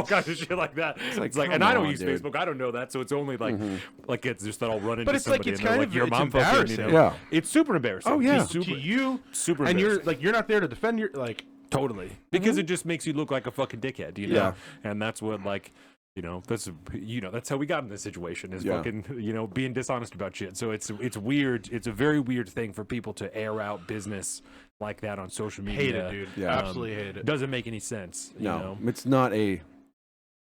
kinds of shit like that. It's like, and I don't use Facebook. I don't know that, so it's only like it's just that I'll run into somebody and they're like, your mom fucking, it's super embarrassing. Oh yeah, to you, super, and embarrassing. you're not there to defend your totally because it just makes you look like a fucking dickhead, and that's what that's how we got in this situation is fucking, being dishonest about shit. So it's weird. It's a very weird thing for people to air out business like that on social media. Hate it, dude. Yeah. Absolutely hate it. Doesn't make any sense. It's not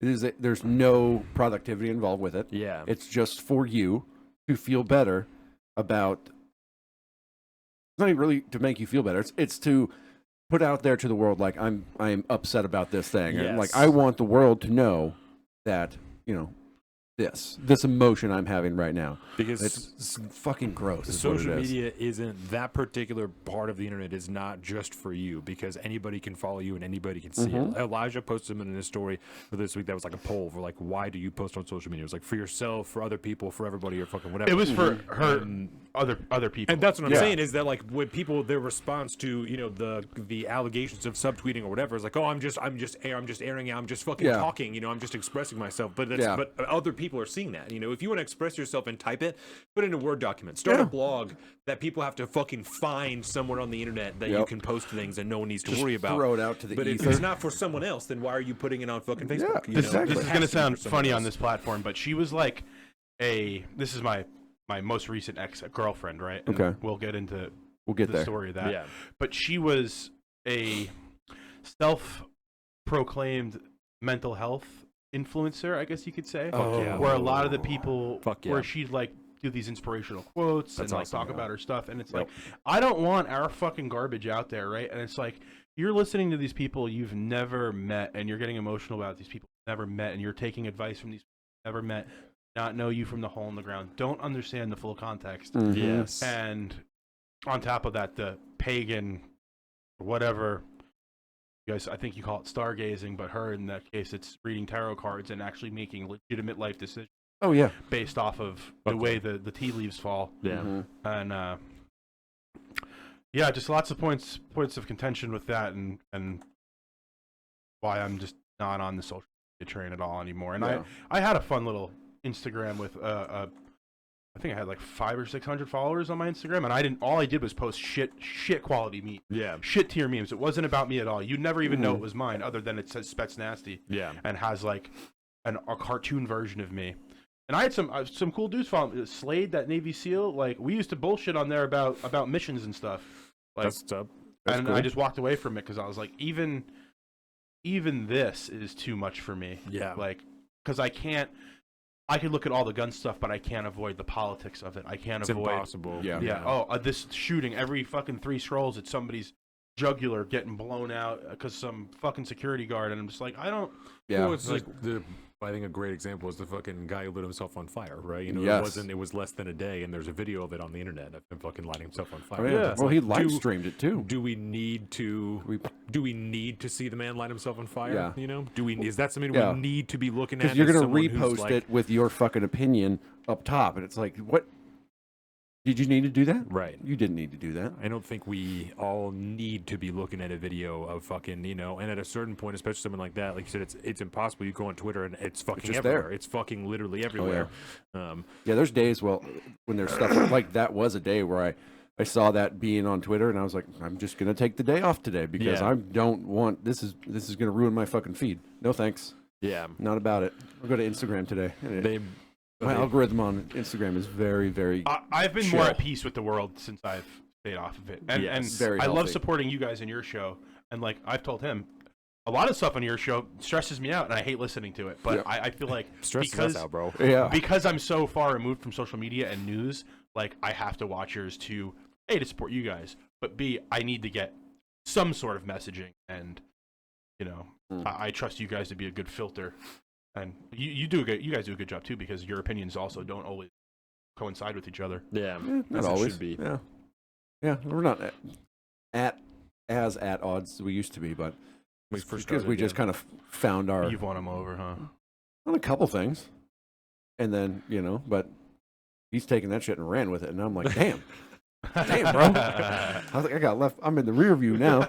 there's no productivity involved with it. Yeah. It's just for you to feel better about, it's not even really to make you feel better. It's to put out there to the world, like, I'm upset about this thing. Yes. And like, I want the world to know that, this emotion I'm having right now, because it's fucking gross. Social media isn't, that particular part of the internet is not just for you, because anybody can follow you and anybody can see it. Elijah posted something in his story for this week that was like a poll for like, why do you post on social media? It was like for yourself, for other people, for everybody, or fucking whatever. It was for her, other people. And that's what I'm saying is that like when people, their response to the allegations of subtweeting or whatever is like, oh, I'm just airing out, I'm just fucking talking, I'm just expressing myself. But but other people are seeing that. If you want to express yourself and type it, put it in a Word document. Start a blog that people have to fucking find somewhere on the internet that you can post things and no one needs to worry about. Throw it out to the ether. If it's not for someone else, then why are you putting it on fucking Facebook? Yeah, exactly. This is going to sound funny on this platform, but she was like this is my most recent ex-girlfriend, right? And okay. We'll get the story of that. Yeah. But she was a self-proclaimed mental health influencer, I guess you could say. Where a lot of the people, where she'd like do these inspirational quotes and like talk about her stuff, and it's like, I don't want our fucking garbage out there, right? And it's like, you're listening to these people you've never met, and you're getting emotional about these people you've never met, and you're taking advice from these people you've never met, not know you from the hole in the ground, don't understand the full context. Yes. And on top of that, the pagan, whatever, you guys, I think you call it stargazing, but her, in that case, it's reading tarot cards and actually making legitimate life decisions. Oh yeah, based off of the way the tea leaves fall. Yeah. And just lots of points of contention with that, and why I'm just not on the social media train at all anymore. And I had a fun little Instagram with I think I had like 500 or 600 followers on my Instagram, and all I did was post shit quality memes. Yeah. Shit tier memes. It wasn't about me at all. You'd never even know it was mine, other than it says Spets Nasty. Yeah. And has like a cartoon version of me. And I had some cool dudes follow Slade, that Navy SEAL. Like, we used to bullshit on there about missions and stuff. Like, That's tough. And cool. I just walked away from it because I was like, even this is too much for me. Yeah. Like, because I could look at all the gun stuff, but I can't avoid the politics of it. I can't avoid. It's impossible. Yeah. Yeah. Oh, this shooting, every fucking 3 scrolls, it's somebody's jugular getting blown out because some fucking security guard, and I'm just like, I don't. Yeah. Well, it's like I think a great example is the fucking guy who lit himself on fire, right? It was less than a day, and there's a video of it on the internet of him fucking lighting himself on fire. Oh, yeah. Well, he live streamed it too. Do we need to see the man light himself on fire? Yeah. Is that something we need to be looking at? Because you're gonna repost it with your fucking opinion up top, and it's like, what? Did you need to do that? Right. You didn't need to do that. I don't think we all need to be looking at a video of fucking, and at a certain point, especially something like that, like you said, it's impossible. You go on Twitter and it's fucking everywhere. There. It's fucking literally everywhere. Oh, yeah. There's days, when there's stuff like that was a day where I saw that being on Twitter, and I was like, I'm just going to take the day off today because I don't want, this is going to ruin my fucking feed. No thanks. Yeah. Not about it. I'll go to Instagram today. My algorithm on Instagram is very, very I've been more at peace with the world since I've stayed off of it. And very I healthy. love supporting you guys in your show. And like I've told him, a lot of stuff on your show stresses me out, and I hate listening to it. But I feel like stresses us out, bro. Yeah. Because I'm so far removed from social media and news, like I have to watch yours to A, to support you guys, but B, I need to get some sort of messaging, and I trust you guys to be a good filter, and you guys do a good job too, because your opinions also don't always coincide with each other. Yeah, not always. Should be. Yeah, we're not at odds as we used to be, but because we just kind of found our. You've won them over, huh? On a couple things, and then but he's taking that shit and ran with it, and I'm like, damn, bro. I was like, I got left. I'm in the rear view now,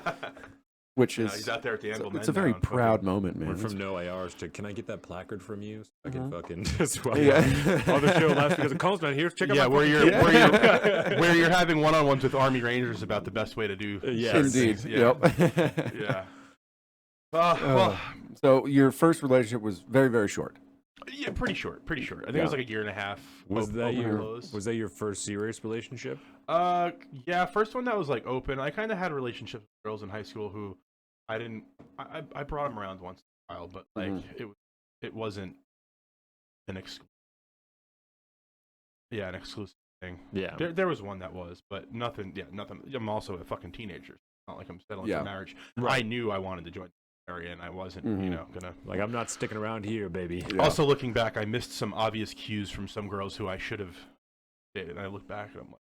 which is he's out there at the angle. It's a very proud moment, man. We're from no ARs to can I get that placard from you? So I can fucking just on the show last because it comes down here. Check out where you're having one-on-ones with Army Rangers about the best way to do. Yes, indeed. Yeah. Yep. Yeah. Well, so your first relationship was very, very short. Yeah, pretty short. I think it was like a year and a half. Was that your first serious relationship? Yeah, first one that was like open. I kind of had relationships with girls in high school who I brought them around once in a while, but like it wasn't an exclusive thing. Yeah, there was one that was, but nothing. Yeah, nothing. I'm also a fucking teenager. It's not like I'm settling for marriage. Right. I knew I wanted to join the area, and I wasn't, gonna. Like, I'm not sticking around here, baby. Yeah. Also, looking back, I missed some obvious cues from some girls who I should have dated. And I look back and I'm like,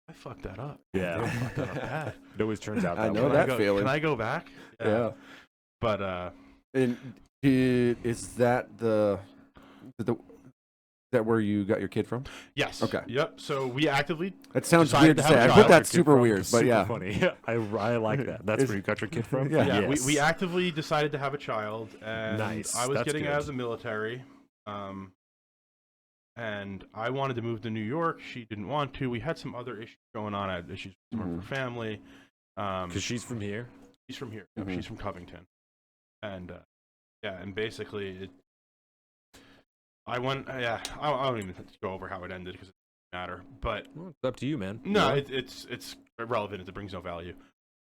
I fucked that up. Yeah, I fucked that up bad. It always turns out. I know that feeling. Can I go back? Yeah. But and is that that where you got your kid from? Yes. Okay. Yep. So we actively. That sounds weird to say. I put that super weird, but super yeah, funny. I like that. That's where you got your kid from. Yeah. Yes. We actively decided to have a child, and nice. I was getting out of the military, and I wanted to move to New York. She didn't want to. We had some other issues going on. I had issues with her family. Because she's from here. She's from here. Yep, she's from Covington, and and basically I went. I don't even go over how it ended because it doesn't matter. But it's up to you, man. No, it's irrelevant. It brings no value.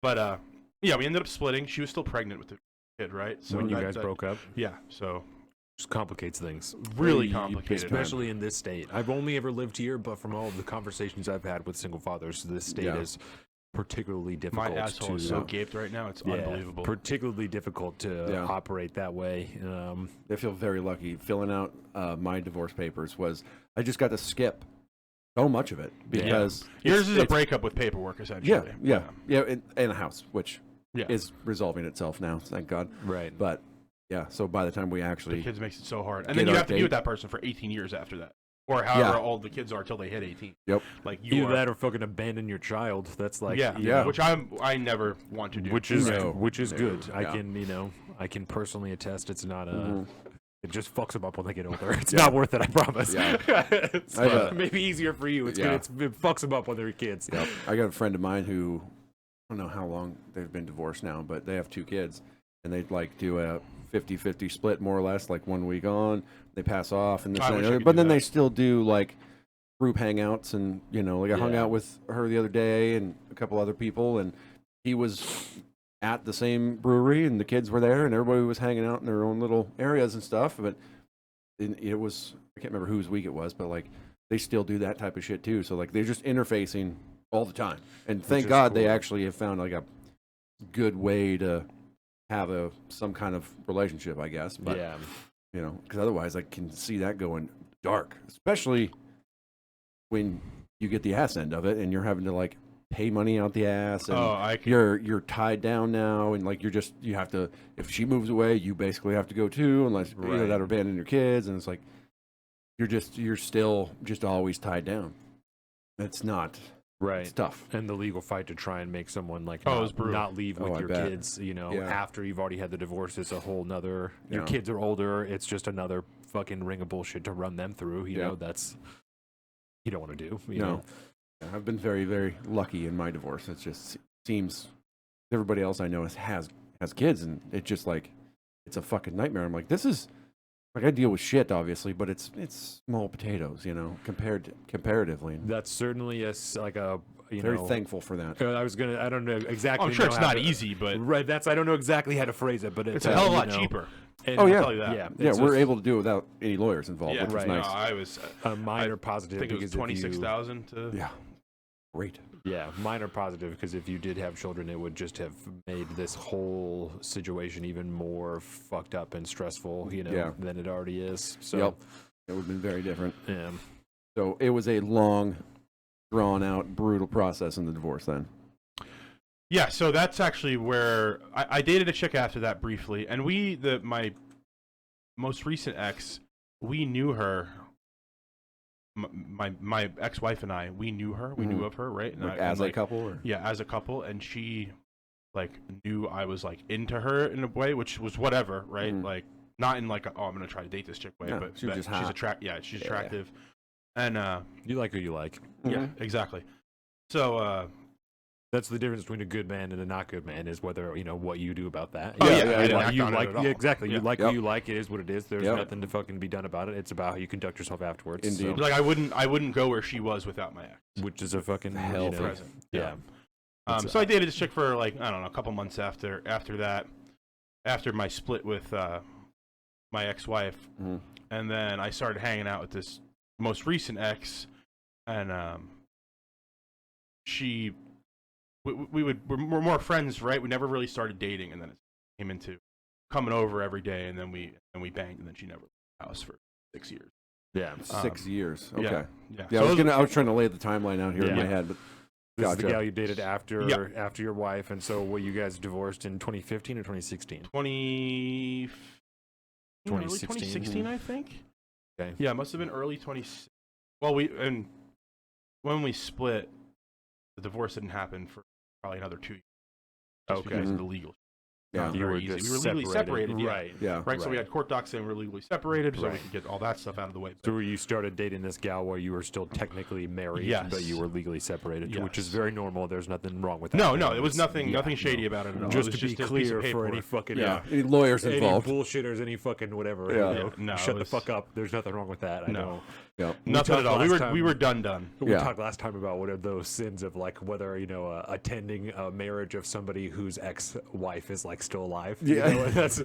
But we ended up splitting. She was still pregnant with the kid, right? So when you guys broke up. Yeah. So just complicates things. Really complicated, especially in this state. I've only ever lived here, but from all of the conversations I've had with single fathers, this state is particularly difficult. My asshole is so gaped right now. It's unbelievable. Particularly difficult to operate that way. I feel very lucky. Filling out my divorce papers I just got to skip so much of it because yours is a breakup with paperwork essentially. Yeah, in a house, which is resolving itself now, thank God. Right, but so by the time we actually the kids makes it so hard, and then you have to be with that person for 18 years after that. Or however old the kids are till they hit 18. Yep. Like either that or fucking abandon your child. That's like which I never want to do. Which is good. Yeah. I can personally attest. It's not a. It just fucks them up when they get older. It's not worth it. I promise. Yeah. It's maybe easier for you. It's good. It fucks them up when they're kids. Yep. I got a friend of mine who I don't know how long they've been divorced now, but they have 2 kids, and they'd like do a 50-50 split more or less, like 1 week on. They pass off and this and that, but then they still do like group hangouts and like I hung out with her the other day and a couple other people, and he was at the same brewery and the kids were there and everybody was hanging out in their own little areas and stuff. But it was, I can't remember whose week it was, but like they still do that type of shit too. So like they're just interfacing all the time, and thank God they actually have found like a good way to have some kind of relationship, I guess. But because otherwise I can see that going dark, especially when you get the ass end of it and you're having to like pay money out the ass and you're tied down now, and like you have to, if she moves away, you basically have to go too, unless either that or abandon your kids, and it's like you're still just always tied down. It's not right. It's tough. And the legal fight to try and make someone like not leave with your kids, after you've already had the divorce is a whole nother. Your kids are older. It's just another fucking ring of bullshit to run them through. You know, that's you don't want to do. You know? I've been very, very lucky in my divorce. It just seems everybody else I know has kids, and it's just like it's a fucking nightmare. I'm like, this is like I deal with shit, obviously, but it's small potatoes, comparatively. That's certainly very thankful for that. I don't know exactly. I'm sure it's not easy, but right. I don't know exactly how to phrase it, but it's a hell of a lot cheaper. And I'll tell you that. We're able to do it without any lawyers involved, which is nice. No, I was a minor positive. I think it was $26,000 to great. Yeah, mine are positive because if you did have children, it would just have made this whole situation even more fucked up and stressful, than it already is. So Yep. It would have been very different. Yeah. So it was a long, drawn-out, brutal process in the divorce then. Yeah, so that's actually where I dated a chick after that briefly, and my most recent ex, we knew her. My ex-wife and I, we knew her. We knew of her, right? And as a couple? Or? Yeah, as a couple, and she knew I was into her in a way, which was whatever, right? Not in I'm gonna try to date this chick way, but she's attractive, and you like who you like. Yeah, exactly. So that's the difference between a good man and a not good man, is whether what you do about that. Exactly. You like who you like. It is what it is. There's nothing to fucking be done about it. It's about how you conduct yourself afterwards. Indeed. So. I wouldn't go where she was without my ex, which is a fucking hell present. Yeah. So I dated this chick for I don't know, a couple months after that, after my split with my ex-wife, and then I started hanging out with this most recent ex, and we're more friends, right? We never really started dating, and then it came into coming over every day, and then we banged, and then she never left the house for 6 years. Yeah, 6 years. Okay. Yeah. So I was trying to lay the timeline out here in my head, but this is the gal you dated after your wife, and so you guys divorced in 2015 or 2016? 2016, I think. Okay. Yeah, it must have been early 2016. Well, when we split, the divorce didn't happen for probably another 2 years. Because of the legal. Yeah, we were legally separated. Right. Yeah. Right. So we had court docs saying we were legally separated, so we could get all that stuff out of the way. So you started dating this gal while you were still technically married, but you were legally separated, which is very normal. There's nothing wrong with that. No, it was nothing shady about it at all. Just to be clear for any fucking any lawyers involved, any bullshitters, any fucking whatever. No, shut the fuck up. There's nothing wrong with that. I know. Yeah. Nothing at all. We were done. We talked last time about what are those sins of whether attending a marriage of somebody whose ex-wife is still alive. That's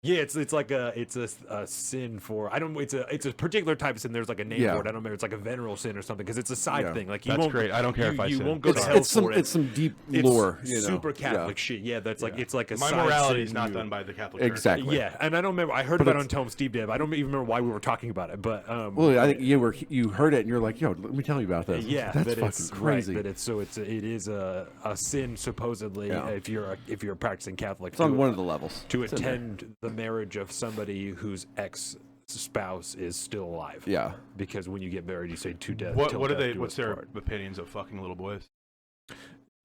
it's a sin for it's a particular type of sin. There's a name for it. I don't remember. It's a veneral sin or something because it's a side thing. That's great. I don't care if I sin. You won't go to hell for it. It's some deep lore. Super Catholic shit. Yeah, that's it's like a my morality is not done by the Catholic Church. Exactly. Yeah, and I don't remember. I heard about it on Tell 'em Steve Deb. I don't even remember why we were talking about it, but well, I think you heard it and you're like, yo, let me tell you about this. Yeah, that's fucking crazy. Right, it is a sin supposedly if you're a practicing Catholic. It's on one of the levels to attend the marriage of somebody whose ex-spouse is still alive. Yeah, because when you get married, you say to death. What's their opinions of fucking little boys?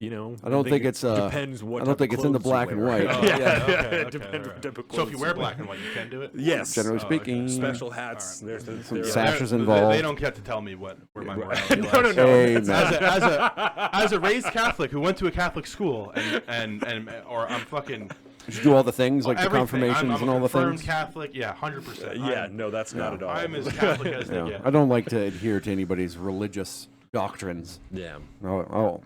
I don't think it's depends what. I don't think it's in the black and white. It depends what type of clothes. So if you wear black and white, you can do it. Yes, generally speaking. Special hats. There's some sashes involved. They don't get to tell me where my morality lies. No. As a raised Catholic who went to a Catholic school or I'm fucking. You should do all the things like the confirmations I'm and all the things. Catholic, 100%. Yeah, no, that's not at all. I'm as Catholic as they get. I don't like to adhere to anybody's religious doctrines. Yeah. I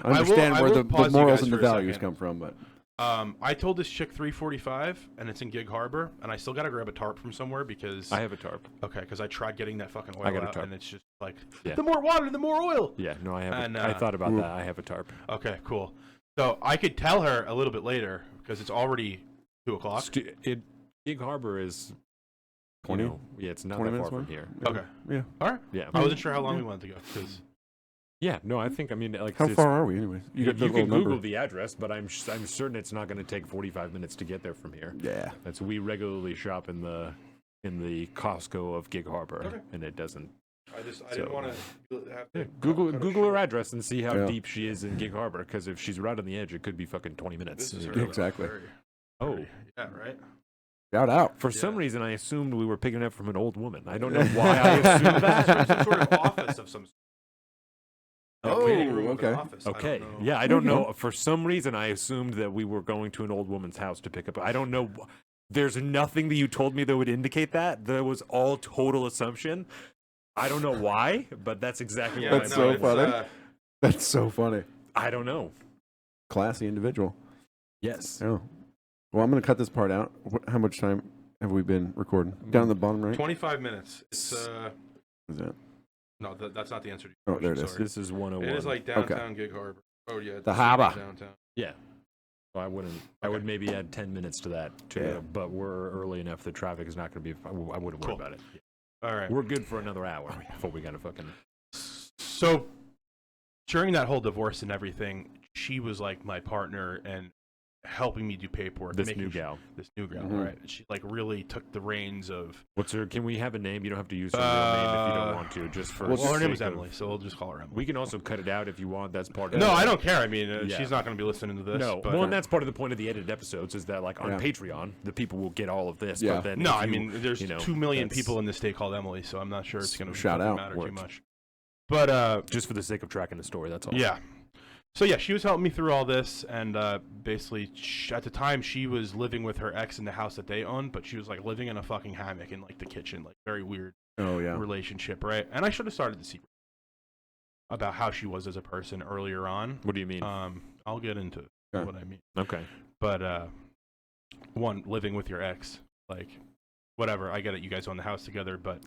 understand where the morals and the values come from, but. I told this chick 3:45, and it's in Gig Harbor, and I still got to grab a tarp from somewhere because I have a tarp. Okay, because I tried getting that fucking oil out, and it's just the more water, the more oil. Yeah, no, I have. I thought about that. I have a tarp. Okay, cool. So I could tell her a little bit later because it's already 2:00. Gig Harbor is 20. It's not that far from here. Okay. Yeah. All right. Yeah. I wasn't sure how long we wanted to go because. Yeah, no, I think how far are we anyway? You can Google the address, but I'm certain it's not going to take 45 minutes to get there from here. Yeah, we regularly shop in the Costco of Gig Harbor, and it doesn't. I didn't want to have to Google her address and see how deep she is in Gig Harbor, because if she's right on the edge, it could be fucking 20 minutes. This is exactly. Yeah, right. Shout out. For some reason, I assumed we were picking up from an old woman. I don't know why I assumed that. Some sort of office of some. Okay. Okay. Yeah, I don't know. For some reason, I assumed that we were going to an old woman's house to pick up. I don't know. There's nothing that you told me that would indicate that. That was all total assumption. I don't know why, but that's exactly what That's so funny. That's so funny. I don't know. Classy individual. Yes. Oh. Well, I'm going to cut this part out. How much time have we been recording? Down the bottom right? 25 minutes. It's Is that? No, that's not the answer to your Oh, there it question, is. sorry. This is 101. It is like downtown Gig Harbor. Oh yeah, The harbor. downtown. Yeah. So I wouldn't. I would maybe add 10 minutes to that. But we're early enough. The traffic is not going to be. I wouldn't worry about it. Yeah. All right. We're good for another hour before we got to fucking. So during that whole divorce and everything, she was like my partner and helping me do paperwork. This new gal, right? She like really took the reins of. What's her? Can we have a name? You don't have to use her real name if you don't want to. Just for. Well, her name is Emily, so we'll just call her Emily. We can also cut it out if you want. That's part of. No, I don't care. I mean, she's not going to be listening to this. No, but, well, and that's part of the point of the edited episodes is that like on Patreon, the people will get all of this. Yeah. But then no, I mean, there's 2 million people in this state called Emily, so I'm not sure it's going to matter too much. But just for the sake of tracking the story, that's all. Yeah. So yeah, she was helping me through all this, and basically, at the time, she was living with her ex in the house that they owned, but she was like living in a fucking hammock in like the kitchen, like very weird relationship, right? And I should have started to see about how she was as a person earlier on. What do you mean? I'll get into what I mean. Okay. But one, living with your ex, like whatever. I get it. You guys own the house together, but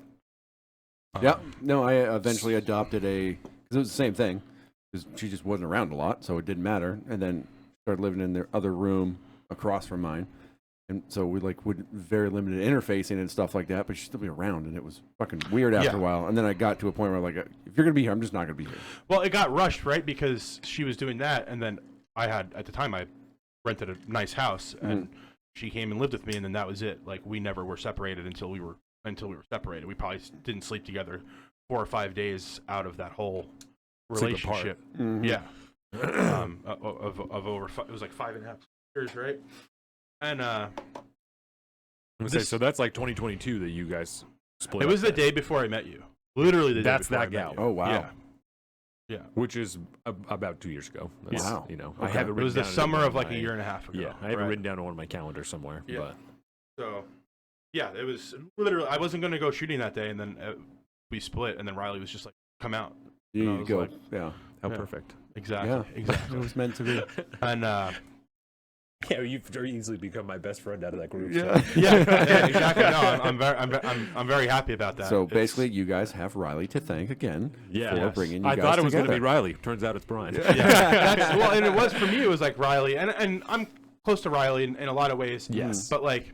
no, I eventually adopted because it was the same thing. She just wasn't around a lot, so it didn't matter. And then started living in their other room across from mine, and so we like would very limited interfacing and stuff like that. But she'd still be around, and it was fucking weird after a while. And then I got to a point where like, if you're gonna be here, I'm just not gonna be here. Well, it got rushed, right? Because she was doing that, and then at the time I rented a nice house, and she came and lived with me, and then that was it. Like we never were separated until we were separated. We probably didn't sleep together 4 or 5 days out of that whole relationship. Yeah. Of over it was like 5.5 years, right? And so that's like 2022 that you guys split. It was the day before I met you. Literally the day before I met you. Oh wow. Yeah. Which is about 2 years ago. That's, wow. You know, okay. I have it. It was the summer of like a year and a half ago. Yeah, I have it written down on my calendar somewhere. Yeah. But. So, yeah, it was literally. I wasn't going to go shooting that day, and then we split, and then Riley was just like, "Come out." You go. Like, How perfect. Exactly. Yeah. Exactly. It was meant to be. And yeah, you've very easily become my best friend out of that group. Yeah. So. yeah, exactly. No, I'm very happy about that. So basically, you guys have Riley to thank again for bringing you guys I thought it was going to together. be Riley. Turns out it's Brine. Well, and it was for me. It was like Riley, and I'm close to Riley in a lot of ways. Yes. But like,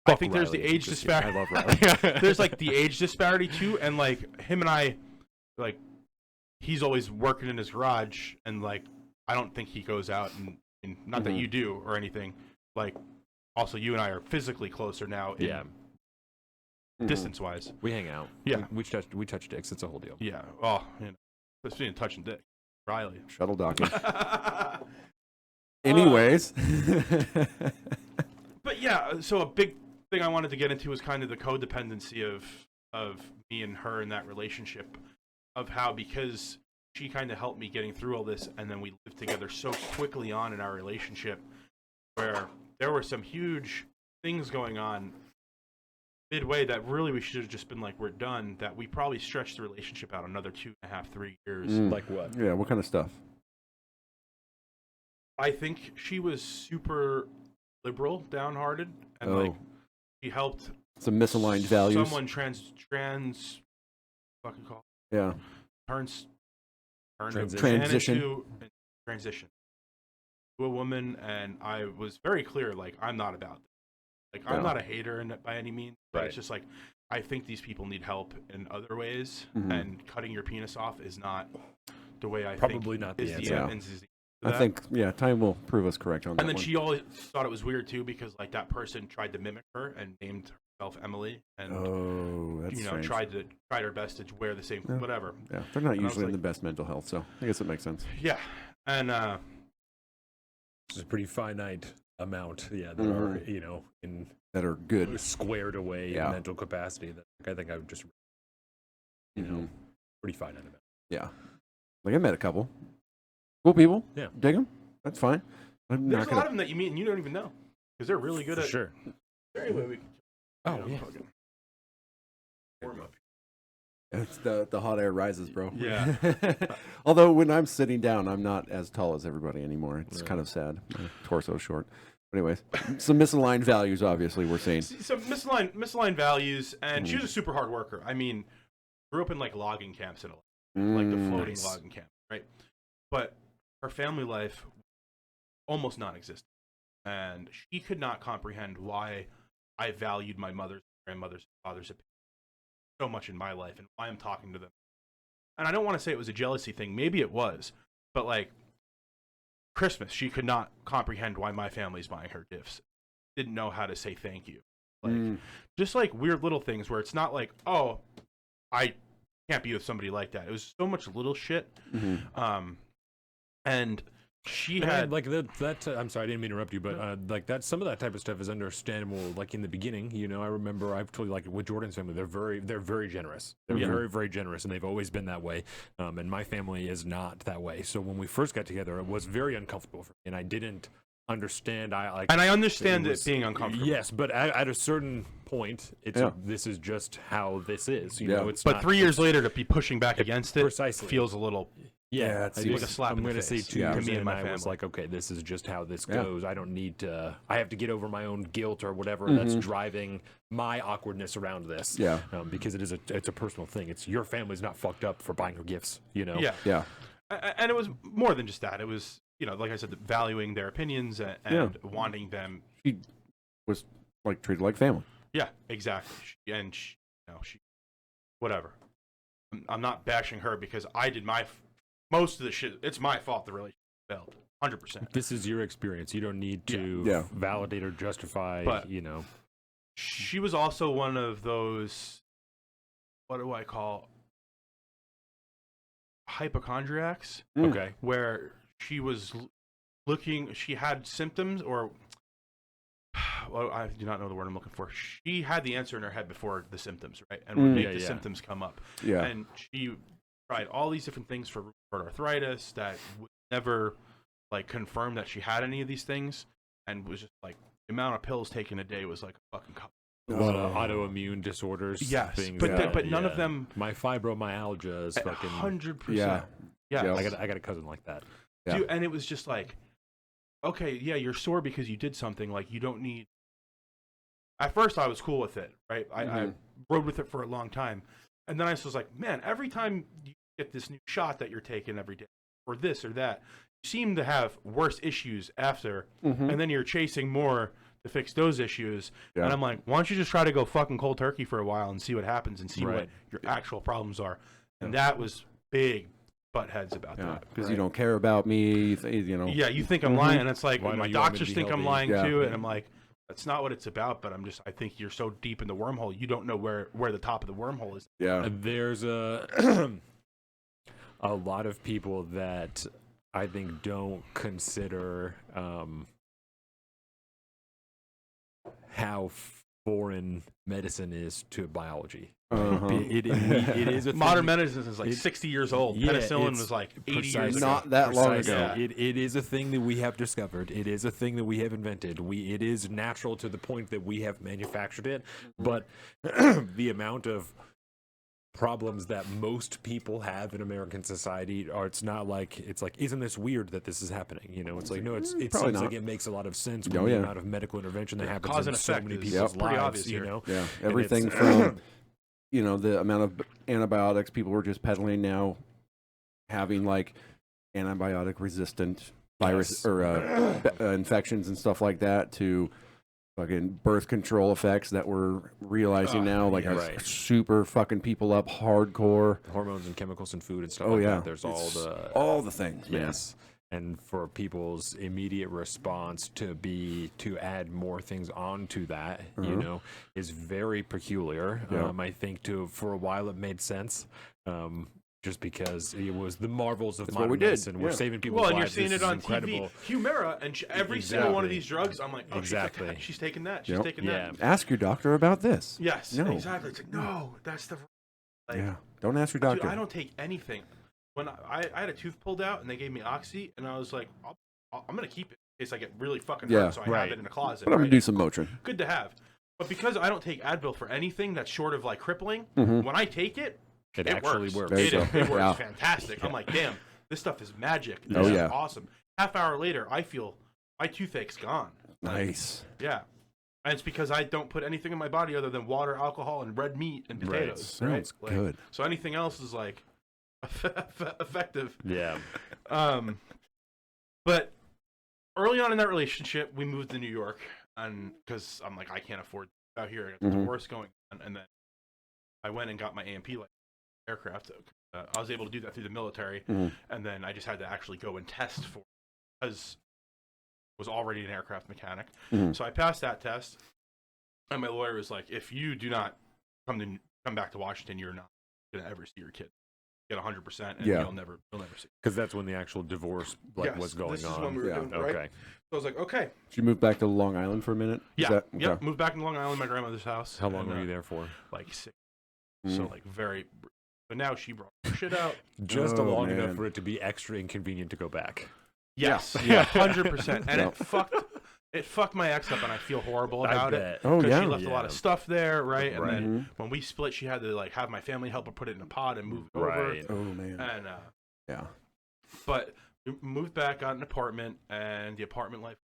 Fuck I think Riley. there's the age disparity. I love Riley. There's like the age disparity too, and like him and I, like, he's always working in his garage, and like I don't think he goes out and not that you do or anything. Like, also you and I are physically closer now. Distance wise, we hang out. Yeah, we touch dicks. It's a whole deal. Yeah. Oh, let's be touching dick. Riley. Shuttle docking. Anyways. But yeah, so a big thing I wanted to get into was kind of the codependency of me and her in that relationship, of how, because she kind of helped me getting through all this, and then we lived together so quickly on in our relationship, where there were some huge things going on midway that really we should have just been like, we're done, that we probably stretched the relationship out another 2.5, 3 years. Like what? Yeah, what kind of stuff? I think she was super liberal, downhearted, and like she helped some misaligned values. Someone trans fucking call. Yeah. Transition to a woman, and I was very clear, like, I'm not about that. Like, I'm not a hater by any means, but it's just like, I think these people need help in other ways, and cutting your penis off is not the way I probably think not the is answer. I think, time will prove us correct on that. And then one. she always thought it was weird too, because like that person tried to mimic her and named herself Emily, and that's tried her best to wear the same whatever. Yeah, they're not usually in the best mental health, so I guess it makes sense. Yeah, and it's a pretty finite amount. Yeah, that are that are good, squared away in mental capacity. That I think I would just pretty finite amount. Yeah, like I met a couple. Cool people. Yeah. Dig them. That's fine. There's a lot of them that you meet and you don't even know, because they're really good at. Sure. Anyway, we can. Warm up. It's the hot air rises, bro. Yeah. Although when I'm sitting down, I'm not as tall as everybody anymore. It's kind of sad. My torso's short. But anyways, some misaligned values, obviously, we're seeing. Some misaligned values, and she was a super hard worker. I mean, grew up in like logging camps and like the floating logging camp, right? But her family life almost non-existent, and she could not comprehend why I valued my mother's, grandmother's, father's opinion so much in my life, and why I'm talking to them. And I don't want to say it was a jealousy thing. Maybe it was, but like Christmas, she could not comprehend why my family's buying her gifts. Didn't know how to say thank you. Like just like weird little things where it's not like, oh, I can't be with somebody like that. It was so much little shit. And she had like that. I'm sorry, I didn't mean to interrupt you, but like that, some of that type of stuff is understandable. Like in the beginning, you know, I remember I've told you, like with Jordan's family, they're very generous. They're very generous, and they've always been that way. And my family is not that way. So when we first got together, it was very uncomfortable for me, and I didn't understand. I understand it being uncomfortable. Yes, but at a certain point, this is just how this is. You know, it's. But not, 3 years later, to be pushing back against it feels a little. Yeah, it's like a slap in the face. I'm going to say 2 years to me and my I family. was like, okay, this is just how this goes. I don't need to. I have to get over my own guilt or whatever that's driving my awkwardness around this. Yeah, because it's a personal thing. It's your family's not fucked up for buying her gifts. You know. Yeah. And it was more than just that. It was, you know, like I said, valuing their opinions and wanting them. She was like treated like family. Yeah, exactly. She whatever. I'm not bashing her because I did most of the shit. It's my fault the relationship failed. 100%. This is your experience. You don't need to validate or justify. But, you know, she was also one of those. What do I call? Hypochondriacs. Okay. Where she was looking. She had symptoms or. Well, I do not know the word I'm looking for. She had the answer in her head before the symptoms, right? And would make the symptoms come up. Yeah. And she tried all these different things for rheumatoid arthritis that would never like confirm that she had any of these things, and was just like the amount of pills taken a day was like a fucking cup. A lot of autoimmune disorders. Yes, things but none of them. My fibromyalgia is fucking 100%. Yeah. I got a cousin like that. Yeah. Dude, and it was just like, okay, yeah, you're sore because you did something. Like, you don't need. At first, I was cool with it, right? I rode with it for a long time, and then I was like, man, every time you get this new shot that you're taking every day, or this or that, you seem to have worse issues after, and then you're chasing more to fix those issues. And I'm like, why don't you just try to go fucking cold turkey for a while and see what happens and see what your actual problems are? And that was big butt heads about that. Because you don't care about me, you know. Yeah, you think I'm lying. And it's like, my doctors think I'm lying too. And I'm like, that's not what it's about. But I think you're so deep in the wormhole, you don't know where the top of the wormhole is. Yeah. There's a lot of people that I think don't consider how foreign medicine is to biology. It is a modern medicine is like 60 years old. Penicillin was like 80 years ago. Not that long ago. It is a thing that we have discovered. It is a thing that we have invented. It is natural to the point that we have manufactured it. But the amount of problems that most people have in American society are, it's like, isn't this weird that this is happening? You know, it's like, no, it seems like it makes a lot of sense with the amount of medical intervention that happens in so many people's lives, obvious you know? Yeah, everything from, you know, the amount of antibiotics people were just peddling now, having like antibiotic resistant virus or infections and stuff like that, to fucking birth control effects that we're realizing now, like super fucking people up hardcore. Hormones and chemicals in food and stuff like that. There's all the things, man. Yes. And for people's immediate response to add more things onto that, you know, is very peculiar. I think for a while it made sense. Just because it was the marvels of modern medicine. We're saving people's lives. Well, and you're seeing it on TV. Humira, and every single one of these drugs, I'm like, oh, she's taking that. She's taking that. Ask your doctor about this. Yes, exactly. It's like, no, that's the... Like, don't ask your doctor. Dude, I don't take anything. When I had a tooth pulled out, and they gave me Oxy, and I was like, I'm going to keep it in case I get really fucking hurt, so I have it in the closet. But I'm going to do some Motrin. Good to have. But because I don't take Advil for anything that's short of like crippling, when I take it, it actually works. It works fantastic. I'm like, damn, this stuff is magic. This is awesome. Half hour later, I feel my toothache's gone. Nice. Yeah. And it's because I don't put anything in my body other than water, alcohol, and red meat and potatoes. Right? Sounds good. So anything else is like effective. Yeah. But early on in that relationship, we moved to New York, and because I'm like, I can't afford out here. I got the divorce going on, and then I went and got my AMP like aircraft. I was able to do that through the military, and then I just had to actually go and test for it because I was already an aircraft mechanic. So I passed that test, and my lawyer was like, if you do not come back to Washington, you're not going to ever see your kid. Get 100%, and you'll never see. Because that's when the actual divorce was going this on. Is when we were doing, right? Okay. So I was like, okay. Did you move back to Long Island for a minute? Moved back to Long Island, my grandmother's house. How long were you there for? Like 6. So like very. But now she brought her shit out. Just long enough for it to be extra inconvenient to go back. Yes, yeah, 100%. And it fucked my ex up, and I feel horrible about it. Oh yeah, she left a lot of stuff there, right? And then when we split, she had to like have my family help her put it in a pod and move it over. Oh man. And but we moved back, got an apartment, and the apartment life.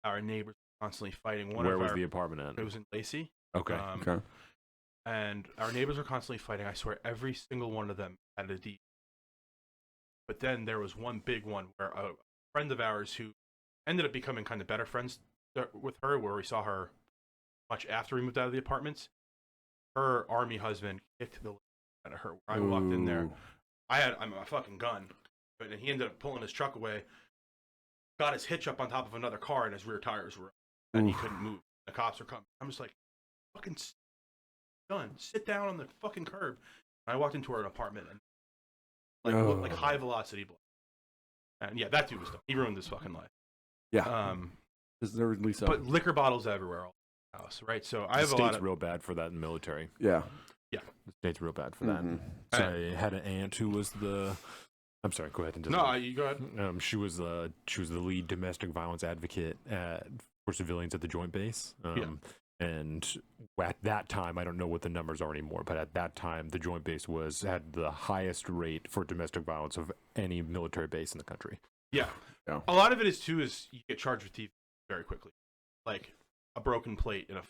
Our neighbors were constantly fighting. Where was the apartment at? It was in Lacey. Okay. And our neighbors were constantly fighting. I swear, every single one of them had a D. But then there was one big one where a friend of ours who ended up becoming kind of better friends with her, where we saw her much after we moved out of the apartments. Her army husband kicked the out of her. I walked in there. I'm a fucking gun, but he ended up pulling his truck away, got his hitch up on top of another car, and his rear tires were up, and he couldn't move. The cops were coming. I'm just like, fucking done. Sit down on the fucking curb. And I walked into her apartment and looked like high velocity blood. And yeah, that dude was done. He ruined his fucking life. Yeah. But liquor bottles everywhere all in the house, right? So I have a lot of real bad for that in the military. Yeah. The state's real bad for that. So I had an aunt who was I'm sorry, go ahead. You go ahead. She was the lead domestic violence advocate for civilians at the Joint Base. And at that time, I don't know what the numbers are anymore, but at that time, the Joint Base had the highest rate for domestic violence of any military base in the country. Yeah. A lot of it is you get charged with theft very quickly, like a broken plate in a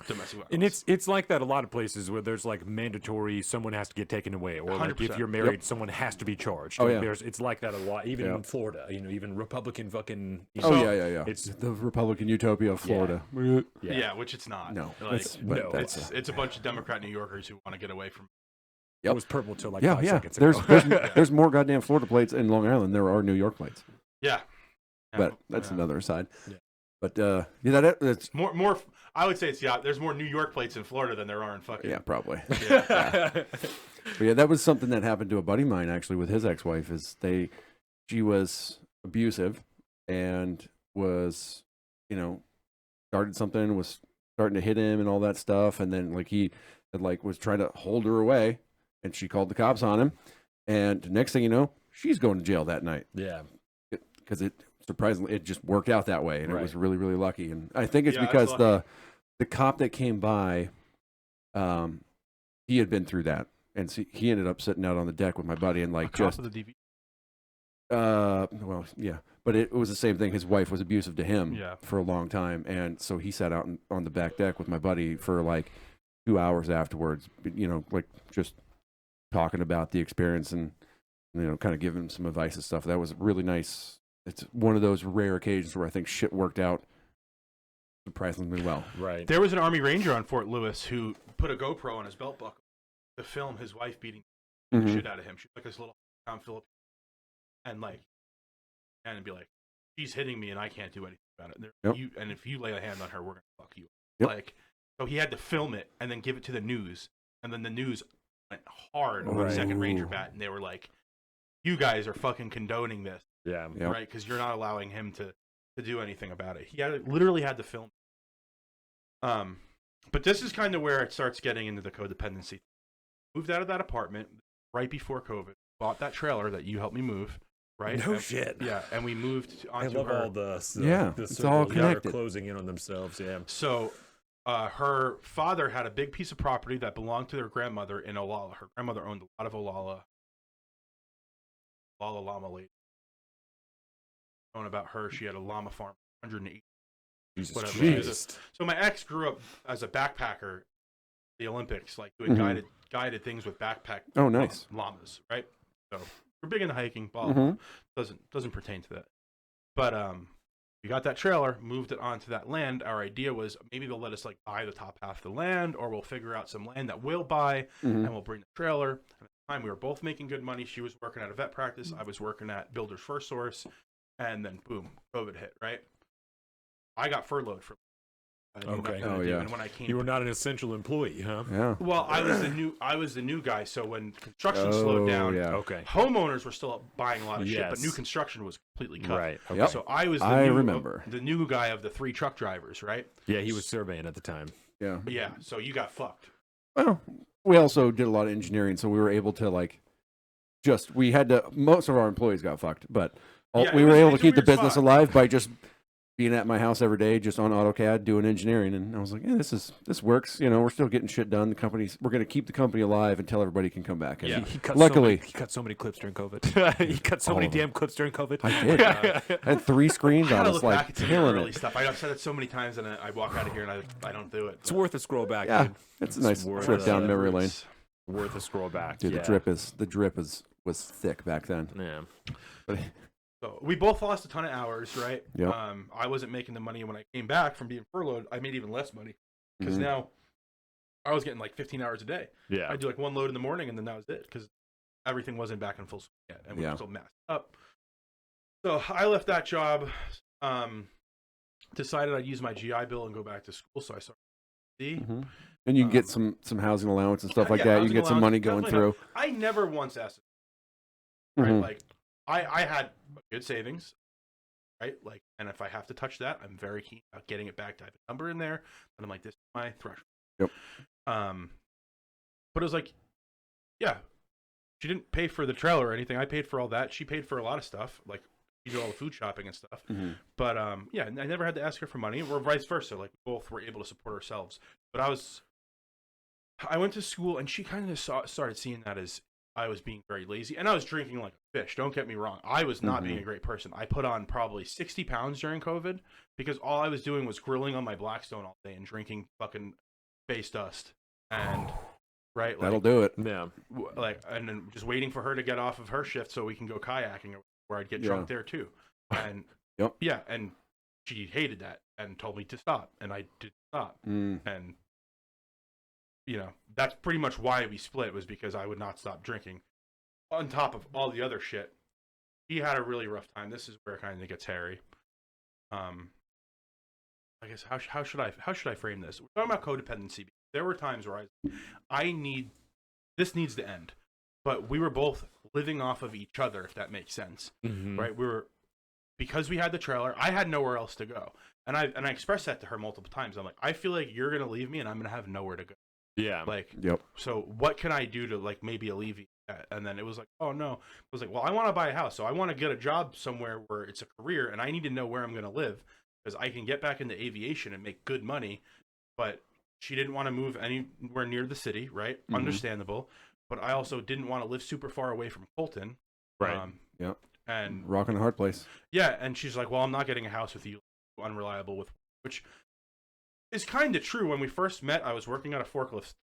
domestic violence. And it's like that a lot of places where there's like mandatory, someone has to get taken away, or like if you're married, someone has to be charged. It's like that a lot, even in Florida. even Republican fucking. It's the Republican utopia of Florida. Yeah, which it's not. No, it's a bunch of Democrat New Yorkers who want to get away from. It was purple till like 5 seconds ago. There's more goddamn Florida plates in Long Island than there are New York plates. Yeah. But that's another aside. Yeah. But that's more. I would say it's there's more New York plates in Florida than there are in fucking. Yeah, probably. But that was something that happened to a buddy of mine actually with his ex-wife. She was abusive and was, started something, was starting to hit him and all that stuff, and then he was trying to hold her away, and she called the cops on him, and next thing you know, she's going to jail that night. Yeah, because surprisingly, it just worked out that way, and it was really, really lucky. And I think it's because the cop that came by, he had been through that, and so he ended up sitting out on the deck with my buddy, and but it was the same thing. His wife was abusive to him for a long time, and so he sat out on the back deck with my buddy for 2 hours afterwards. Just talking about the experience and kind of giving him some advice and stuff. That was really nice. It's one of those rare occasions where I think shit worked out surprisingly well. Right. There was an Army Ranger on Fort Lewis who put a GoPro on his belt buckle to film his wife beating the shit out of him. She's like this little Tom Phillips, and be like, she's hitting me and I can't do anything about it. And if you lay a hand on her, we're gonna fuck you. So he had to film it and then give it to the news, and then the news went hard on the Second Ranger bat, and they were like, "You guys are fucking condoning this." Yeah. Right, because you're not allowing him to do anything about it. He literally had to film. But this is kind of where it starts getting into the codependency. Moved out of that apartment right before COVID. Bought that trailer that you helped me move. Right. No shit. Yeah, and we moved onto I love her. all the it's all connected. Are closing in on themselves. Yeah. So, her father had a big piece of property that belonged to their grandmother in Olalla. Her grandmother owned a lot of Olalla llama lady. Known about her, she had a llama farm, 180 Jesus. So my ex grew up as a backpacker, the Olympics, like doing guided things with backpack. Oh, nice. Llamas, right? So we're big into hiking. Blah, blah, blah. Doesn't pertain to that. But we got that trailer, moved it onto that land. Our idea was maybe they'll let us like buy the top half of the land, or we'll figure out some land that we'll buy and we'll bring the trailer. And at the time, we were both making good money. She was working at a vet practice. I was working at Builders First Source, and then boom, COVID hit. Right? I got furloughed from. Okay. Oh yeah. And when I came, you were not an essential employee, huh? Yeah. Well, I was the new guy. So when construction slowed down, yeah. Okay. homeowners were still buying a lot of shit, but new construction was completely cut. Right. Okay. Yep. So I was the new guy of the 3 truck drivers, right? Yeah, he was surveying at the time. Yeah. Yeah. So you got fucked. Well, we also did a lot of engineering, so we were able to most of our employees got fucked, but we were able to keep the business alive by just being at my house every day, just on AutoCAD doing engineering. And I was like, yeah, this works. You know, we're still getting shit done. We're going to keep the company alive until everybody can come back. And He cut he cut so many clips during COVID. He cut so many damn clips during COVID. I did. I had 3 screens on. It's like killing it. Stuff. I've said it so many times, and I walk out of here and I don't do it. It's worth a scroll back. Yeah, dude. it's a nice trip down memory lane. Worth a scroll back. Dude, the drip was thick back then. Yeah. But, so we both lost a ton of hours, right? Yep. I wasn't making the money when I came back from being furloughed. I made even less money because now I was getting like 15 hours a day. Yeah. I'd do like 1 load in the morning, and then that was it because everything wasn't back in full swing yet, and we were still messed up. So I left that job, decided I'd use my GI Bill and go back to school. So I started. And you can get some housing allowance and stuff like that. You can get some money going through. I never once asked. Right, like I had good savings, right? Like, and if I have to touch that, I'm very keen about getting it back. To have a number in there, and I'm like, this is my threshold. Yep. But it was like, yeah, she didn't pay for the trailer or anything. I paid for all that. She paid for a lot of stuff, like she did all the food shopping and stuff. But yeah, I never had to ask her for money, or vice versa. Like we both were able to support ourselves. But I went to school, and she kind of started seeing that as I was being very lazy, and I was drinking like a fish. Don't get me wrong. I was not being a great person. I put on probably 60 pounds during COVID because all I was doing was grilling on my Blackstone all day and drinking fucking base dust. And right, like, that'll do it. Yeah. Like, and then just waiting for her to get off of her shift so we can go kayaking, where I'd get drunk there too. And yeah, and she hated that and told me to stop, and I did stop. And you know, that's pretty much why we split, was because I would not stop drinking. On top of all the other shit, he had a really rough time. This is where it kind of gets hairy. I guess how should I frame this? We're talking about codependency. There were times where this needs to end, but we were both living off of each other, if that makes sense, right? Because we had the trailer, I had nowhere else to go, and I expressed that to her multiple times. I'm like, I feel like you're gonna leave me, and I'm gonna have nowhere to go. Yeah. Like, so what can I do to like maybe alleviate that? And then it was like, oh no. I was like, well, I want to buy a house. So I want to get a job somewhere where it's a career, and I need to know where I'm going to live because I can get back into aviation and make good money. But she didn't want to move anywhere near the city, right? Understandable. But I also didn't want to live super far away from Colton. Right. And rocking a hard place. Yeah. And she's like, well, I'm not getting a house with you. Unreliable with which is kind of true. When we first met, I was working at a forklift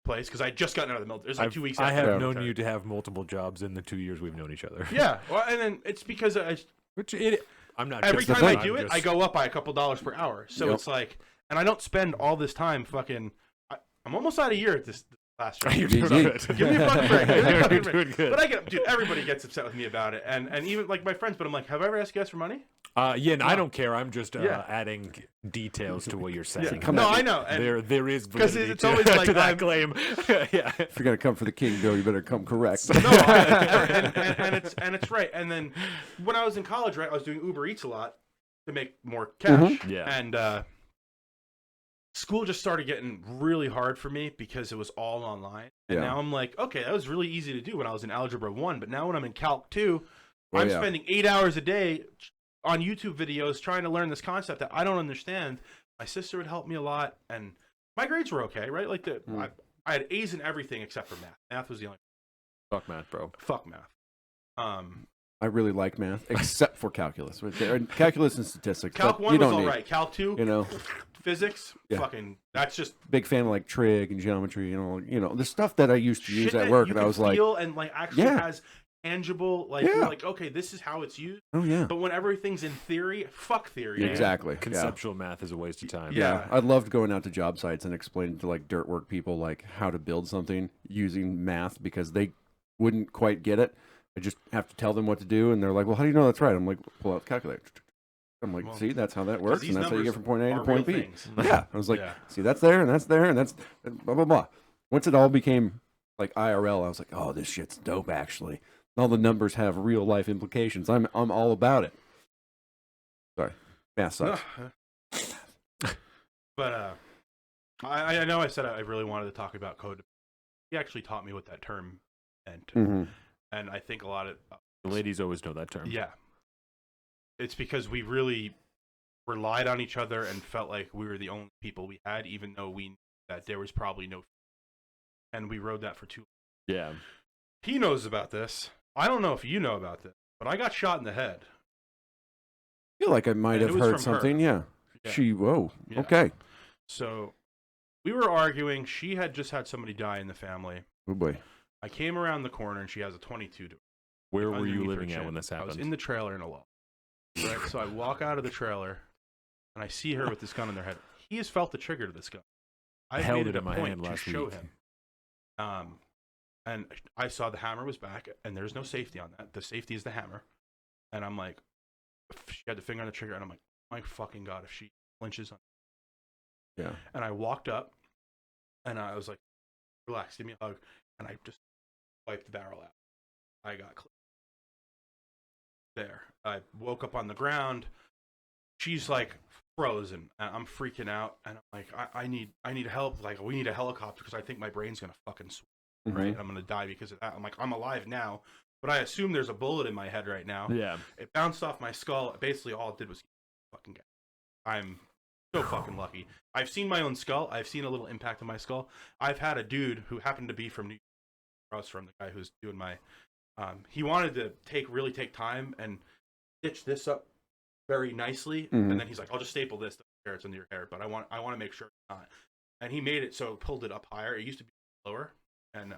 place because I had just gotten out of the military. It was like 2 weeks. I have known you to have multiple jobs in the 2 years we've known each other. Yeah, well, and then it's because I'm not. Every time I do it, I go up by a couple dollars per hour. So it's like, and I don't spend all this time fucking. I'm almost out of year at this last year. You're doing good. Give me a fucking break. You're doing good. But I get, dude. Everybody gets upset with me about it, and even like my friends. But I'm like, have I ever asked you guys for money? Yeah, no, I don't care. I'm just adding details to what you're saying. No, I know. And there is validity it's always like to that claim. Yeah. If you're gonna come for the king, Bill, you better come correct. No, and it's right. And then when I was in college, right, I was doing Uber Eats a lot to make more cash. Yeah. And school just started getting really hard for me because it was all online. And now I'm like, okay, that was really easy to do when I was in Algebra 1, but now when I'm in Calc 2, I'm spending 8 hours a day on YouTube videos trying to learn this concept that I don't understand. My sister would help me a lot, and my grades were okay, right? Like I had A's in everything except for math. Math was the only. Fuck math, bro. Fuck math. I really like math, except for calculus. Calculus and statistics. Calc 1 was all right. Calc 2, physics, fucking, that's just... Big fan of, like, trig and geometry, the stuff that I used to use at work, and I was like... feel and, like, actually has tangible, like, you're like, okay, this is how it's used. Oh, yeah. But when everything's in theory, fuck theory. Exactly. Conceptual math is a waste of time. Yeah. I loved going out to job sites and explaining to, like, dirt work people, like, how to build something using math, because they wouldn't quite get it. I just have to tell them what to do, and they're like, well, how do you know that's right? I'm like, pull out the calculator. I'm like, see, that's how that works, and that's how you get from point A to point B. Yeah. I was like, see, that's there, and that's there, and that's blah, blah, blah. Once it all became, like, IRL, I was like, oh, this shit's dope, actually. All the numbers have real-life implications. I'm all about it. Sorry. Math sucks. But I know I said I really wanted to talk about code. He actually taught me what that term meant. Mm-hmm. And I think a lot of... the ladies always know that term. Yeah. It's because we really relied on each other and felt like we were the only people we had, even though we knew that there was probably no... And we rode that for 2 long. Yeah. He knows about this. I don't know if you know about this, but I got shot in the head. I feel like I might have heard something. Yeah. Whoa. Yeah. Okay. So we were arguing. She had just had somebody die in the family. Oh, boy. I came around the corner, and she has a 22 door. Where were you living at when this happened? I was in the trailer in a lull. Right? So I walk out of the trailer, and I see her with this gun in their head. He has felt the trigger to this gun. I held it in my hand last week. Him. And I saw the hammer was back, and there's no safety on that. The safety is the hammer. And I'm like, she had the finger on the trigger, and I'm like, my fucking God, if she flinches on it. Yeah. And I walked up, and I was like, relax, give me a hug. And I just wiped the barrel out. I got clipped. There. I woke up on the ground. She's like frozen. And I'm freaking out. And I'm like, I need help. Like, we need a helicopter because I think my brain's going to fucking swim. Mm-hmm. Right? I'm going to die because of that. I'm like, I'm alive now. But I assume there's a bullet in my head right now. Yeah. It bounced off my skull. Basically, all it did was fucking get. I'm so fucking lucky. I've seen my own skull. I've seen a little impact on my skull. I've had a dude who happened to be from New York. I was from the guy who's doing my... he wanted to really take time and stitch this up very nicely. Mm-hmm. And then he's like, I'll just staple this to where it's under your hair. But I want to make sure it's not. And he made it so it pulled it up higher. It used to be lower. And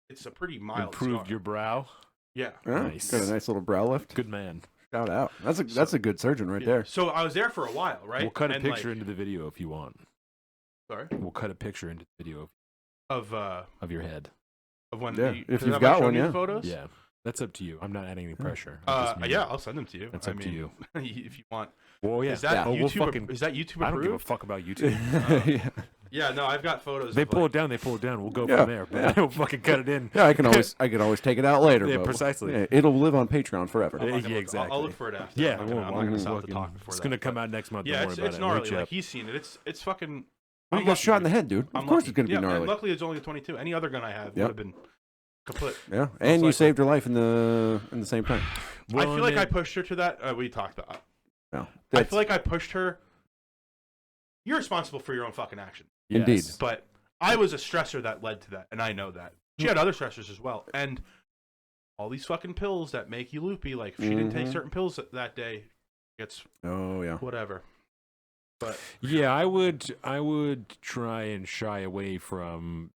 it's a pretty mild Improved scar. your brow? Yeah. Nice. Got a nice little brow lift. Good man. Shout out. That's a good surgeon right there. So I was there for a while, right? We'll cut a picture into the video if you want. Sorry? We'll cut a picture into the video of your head. Of when if you've got one, photos? Yeah. That's up to you. I'm not adding any pressure. Yeah, I'll send them to you. That's up to you. If you want. Well, yeah. Is that YouTube? Is that YouTube approved? I don't give a fuck about YouTube. Yeah, no, I've got photos. They pull it down. We'll go from there. But we'll fucking cut it in. Yeah, I can always take it out later. Yeah, precisely. Yeah, it'll live on Patreon forever. Yeah, exactly. I'll look for it after. Yeah, I'm not going to stop the talk before it's that. going to come out next month. Yeah, don't worry it's about gnarly. It. Like, he's seen it. It's fucking... When you got shot in the head, dude. Of course it's going to be gnarly. And luckily, it's only a 22. Any other gun I have would have been kaput. Yeah, and you saved her life in the same time. Well, I feel like I pushed her to that. We talked about. No, I feel like I pushed her. You're responsible for your own fucking action. Yes. Indeed. But I was a stressor that led to that, and I know that. She had other stressors as well, and all these fucking pills that make you loopy. Like if she didn't take certain pills that day, it's whatever. But yeah, I would try and shy away from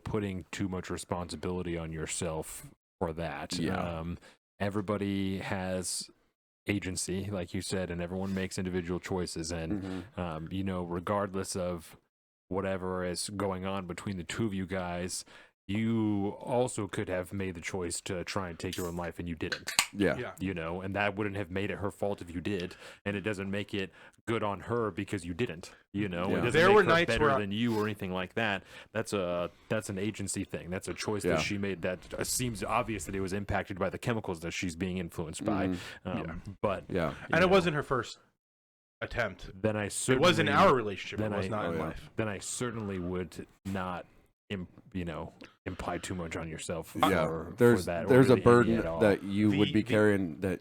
putting too much responsibility on yourself for that. Yeah. Everybody has agency, like you said, and everyone makes individual choices, and regardless of whatever is going on between the two of you guys, you also could have made the choice to try and take your own life, and you didn't. Yeah. And that wouldn't have made it her fault if you did, and it doesn't make it good on her because you didn't. It doesn't there make were her nights better where than you or anything like that. That's an agency thing. That's a choice that she made. That seems obvious that it was impacted by the chemicals that she's being influenced by. But it wasn't her first attempt. Then I certainly, it was in our relationship. It was not in life. Then I certainly would not imply too much on yourself. There's a burden that you would be carrying that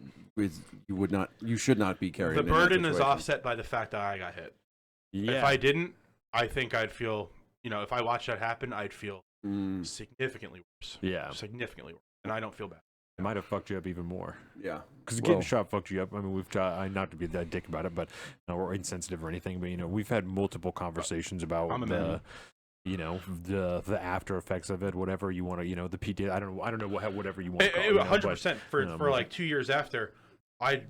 you should not be carrying. The burden is offset by the fact that I got hit. Yeah. If I didn't, I think I'd feel, if I watched that happen, I'd feel significantly worse. Yeah. Significantly worse. And I don't feel bad. It might have fucked you up even more. Yeah. Because getting shot fucked you up. I mean, we've not to be that dick about it, but or insensitive or anything. But we've had multiple conversations about the after effects of it, whatever you want to, the PT. I don't know whatever you want. 100% for like 2 years after, I'd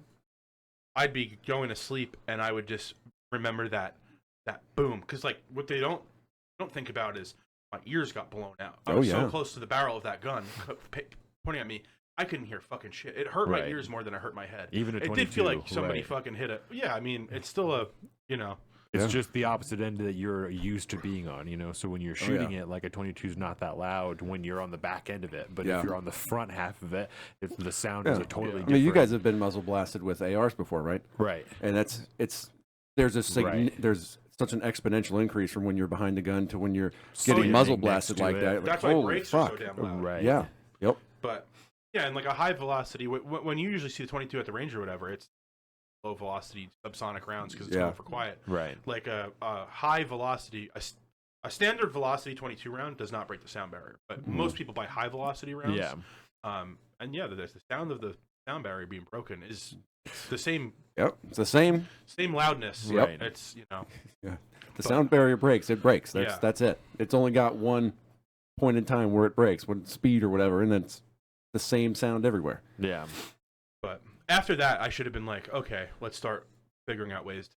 be going to sleep and I would just remember that boom, because like what they don't think about is my ears got blown out. I was so close to the barrel of that gun pointing at me. I couldn't hear fucking shit. It hurt my ears more than it hurt my head. Even at 22, it did feel like somebody fucking hit it. Yeah, I mean, it's still a, It's just the opposite end that you're used to being on, So when you're shooting it, like a 22 is not that loud when you're on the back end of it. But if you're on the front half of it, the sound is a totally different. I mean, you guys have been muzzle blasted with ARs before, right? Right. And there's such an exponential increase from when you're behind the gun to when you're getting muzzle blasted like that. That's like, why brakes are so damn loud. Right. Yeah. Yep. But yeah, and like a high velocity, when you usually see the 22 at the range or whatever, it's low velocity subsonic rounds because it's going for quiet. Right. Like a high velocity, a standard velocity 22 round does not break the sound barrier, but most people buy high velocity rounds. Yeah. And the sound of the sound barrier being broken is the same. Yep. It's the same loudness. Yep. Right. It's Yeah. The sound barrier breaks. It breaks. That's it. It's only got one point in time where it breaks, when speed or whatever, and then it's the same sound everywhere. Yeah. But after that, I should have been like, okay, let's start figuring out ways to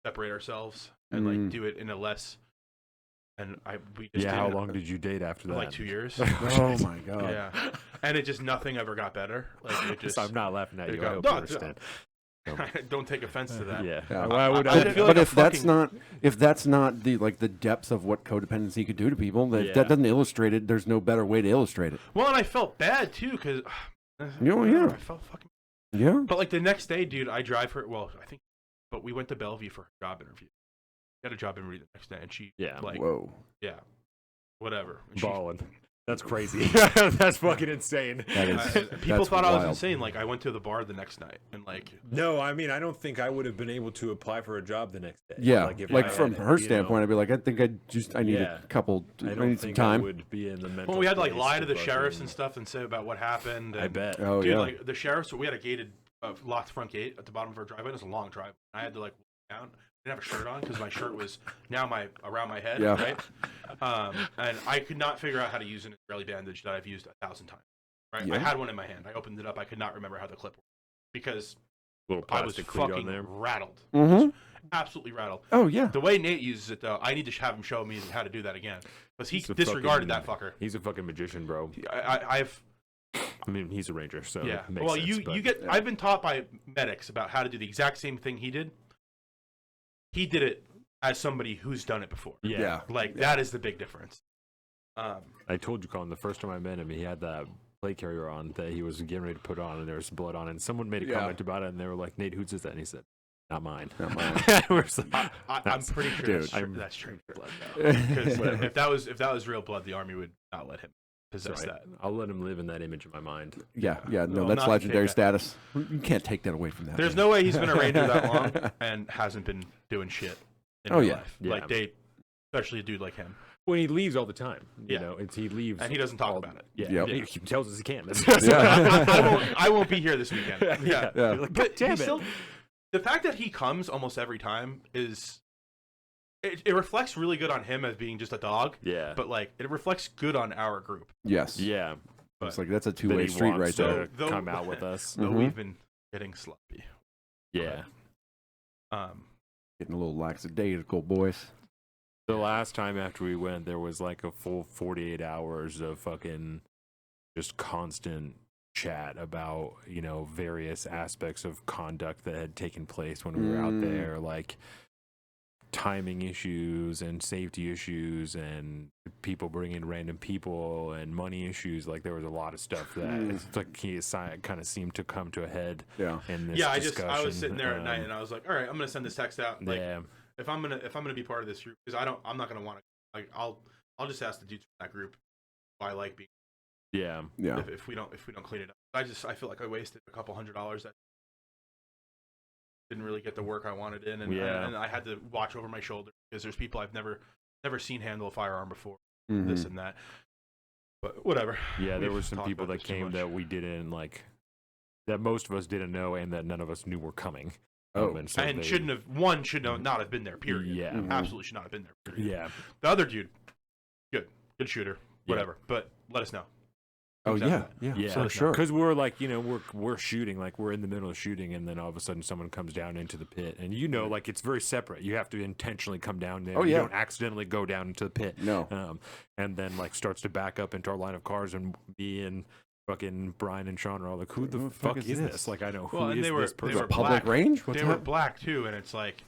separate ourselves and like do it in a less. And we just how long did you date after that? Like 2 years. Oh my god. Yeah. And it just nothing ever got better. Like it just. So I'm not laughing at you. I hope you understand. Don't take offense to that. Yeah. But if that's not the the depth of what codependency could do to people, that doesn't illustrate it. There's no better way to illustrate it. Well, and I felt bad too because. I felt fucking. Yeah. But like the next day, dude, I drive her. Well, I think, but we went to Bellevue for her job interview. She had a job interview the next day, and she whoa. Yeah. Whatever. Balling. That's crazy. That's fucking insane. People thought I was insane. Like I went to the bar the next night and like. No, I mean I don't think I would have been able to apply for a job the next day. Yeah, like from her standpoint, I'd be like, I think I need a couple. I need some time. I would be in the mental. Well, we had to like lie to the sheriffs and stuff and say about what happened. And, I bet. Oh dude, yeah. Like the sheriffs, we had a gated, locked front gate at the bottom of our driveway. It was a long drive. I had to like walk down. I didn't have a shirt on because my shirt was now around my head, right? And I could not figure out how to use an Israeli bandage that I've used 1,000 times. Right? Yeah. I had one in my hand. I opened it up. I could not remember how the clip worked because I was fucking rattled. Mm-hmm. Absolutely rattled. Oh yeah. The way Nate uses it though, I need to have him show me how to do that again because he disregarded that fucker. He's a fucking magician, bro. I mean, he's a ranger, so yeah. It makes well, sense, you get. I've been taught by medics about how to do the exact same thing he did. He did it as somebody who's done it before. Yeah. That is the big difference. I told you, Colin, the first time I met him, he had that plate carrier on that he was getting ready to put on, and there was blood on it. And someone made a comment about it, and they were like, Nate, whose is that? And he said, not mine. Not mine. I'm pretty sure that's true blood, though. Because if that was real blood, the Army would not let him possess that. I'll let him live in that image in my mind. Yeah. No, that's legendary status. You can't take that away from that. There's no way he's been a ranger that long and hasn't been doing shit in real life. Yeah. Like especially a dude like him. When he leaves all the time, you know, he leaves and he doesn't talk about it. Yeah, he tells us he can't. I won't be here this weekend. Yeah. Like, but damn it. The fact that he comes almost every time is it reflects really good on him as being just a dog. Yeah. But like it reflects good on our group. Yes. Yeah. It's like that's a two-way street right there. Come out with us. Though we've been getting sloppy. Yeah. Getting a little lackadaisical, boys. The last time after we went, there was like a full 48 hours of fucking just constant chat about, you know, various aspects of conduct that had taken place when we were out there, like timing issues and safety issues and people bringing random people and money issues. Like there was a lot of stuff that it's like he kind of seemed to come to a head. Yeah. In this discussion. I was sitting there at night and I was like, all right, I'm gonna send this text out. Like, if I'm gonna be part of this group, because I'm not gonna want to. Like I'll just ask the dudes from that group who I like being. Yeah. If we don't clean it up, I feel like I wasted a couple $100 that didn't really get the work I wanted in, and I had to watch over my shoulder because there's people I've never seen handle a firearm before, this and that. But whatever. Yeah, there were some people that came that we didn't like, that most of us didn't know, and that none of us knew were coming. And should not have been there. Period. Yeah, absolutely should not have been there. Period. Yeah, the other dude, good shooter, whatever. But let us know. Oh yeah, for sure. Because we're like, we're shooting, like we're in the middle of shooing, and then all of a sudden someone comes down into the pit, and like it's very separate. You have to intentionally come down there. You don't accidentally go down into the pit. No. And then like starts to back up into our line of cars, and me and fucking Brine and Sean are all like, who the fuck is this? Like, I know who is this person. They were public range. They were black too, and it's like,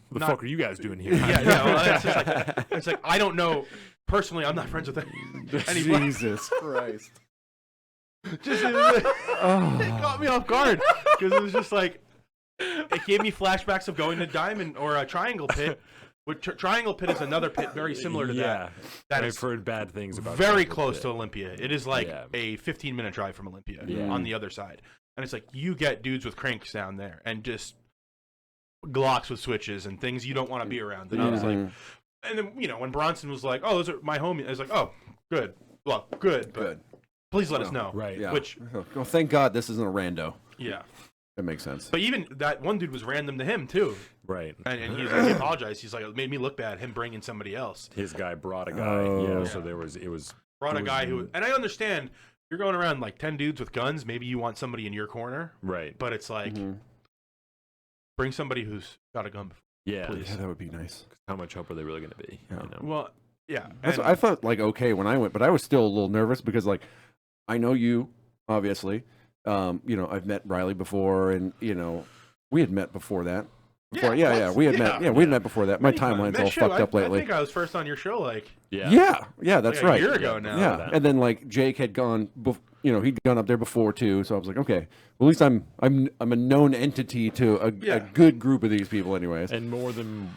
what the fuck are you guys doing here? Well, it's like I don't know personally. I'm not friends with any Jesus Christ. Just it caught me off guard because it was just like it gave me flashbacks of going to Diamond or a Triangle Pit. Triangle Pit is another pit very similar to that. I've heard bad things about. Very close to Olympia. It is like a 15-minute drive from Olympia on the other side, and it's like you get dudes with cranks down there and just Glocks with switches and things you don't want to be around. And I was like, and then when Bronson was like, "Oh, those are my homies," I was like, "Oh, good, well, good." Please let us know. Right. Yeah. Which, well, thank God this isn't a rando. Yeah. That makes sense. But even that one dude was random to him too. Right. And he's like, he apologized. He's like, it made me look bad. Him bringing somebody else. His guy brought a guy. So it was brought a guy who, and I understand you're going around like 10 dudes with guns. Maybe you want somebody in your corner. Right. But it's like, bring somebody who's got a gun. Yeah. Please. Yeah, that would be nice. How much help are they really going to be? Yeah. Well, yeah. I felt like okay when I went, but I was still a little nervous because like, I know you, obviously. I've met Riley before, and we had met before that. We had met. Yeah, we had met before that. My timeline's all fucked up lately. I think I was first on your show, like that's right. A year ago now. Yeah, and then like Jake had gone. He'd gone up there before too. So I was like, okay, well, at least I'm a known entity to a good group of these people, anyways. And more than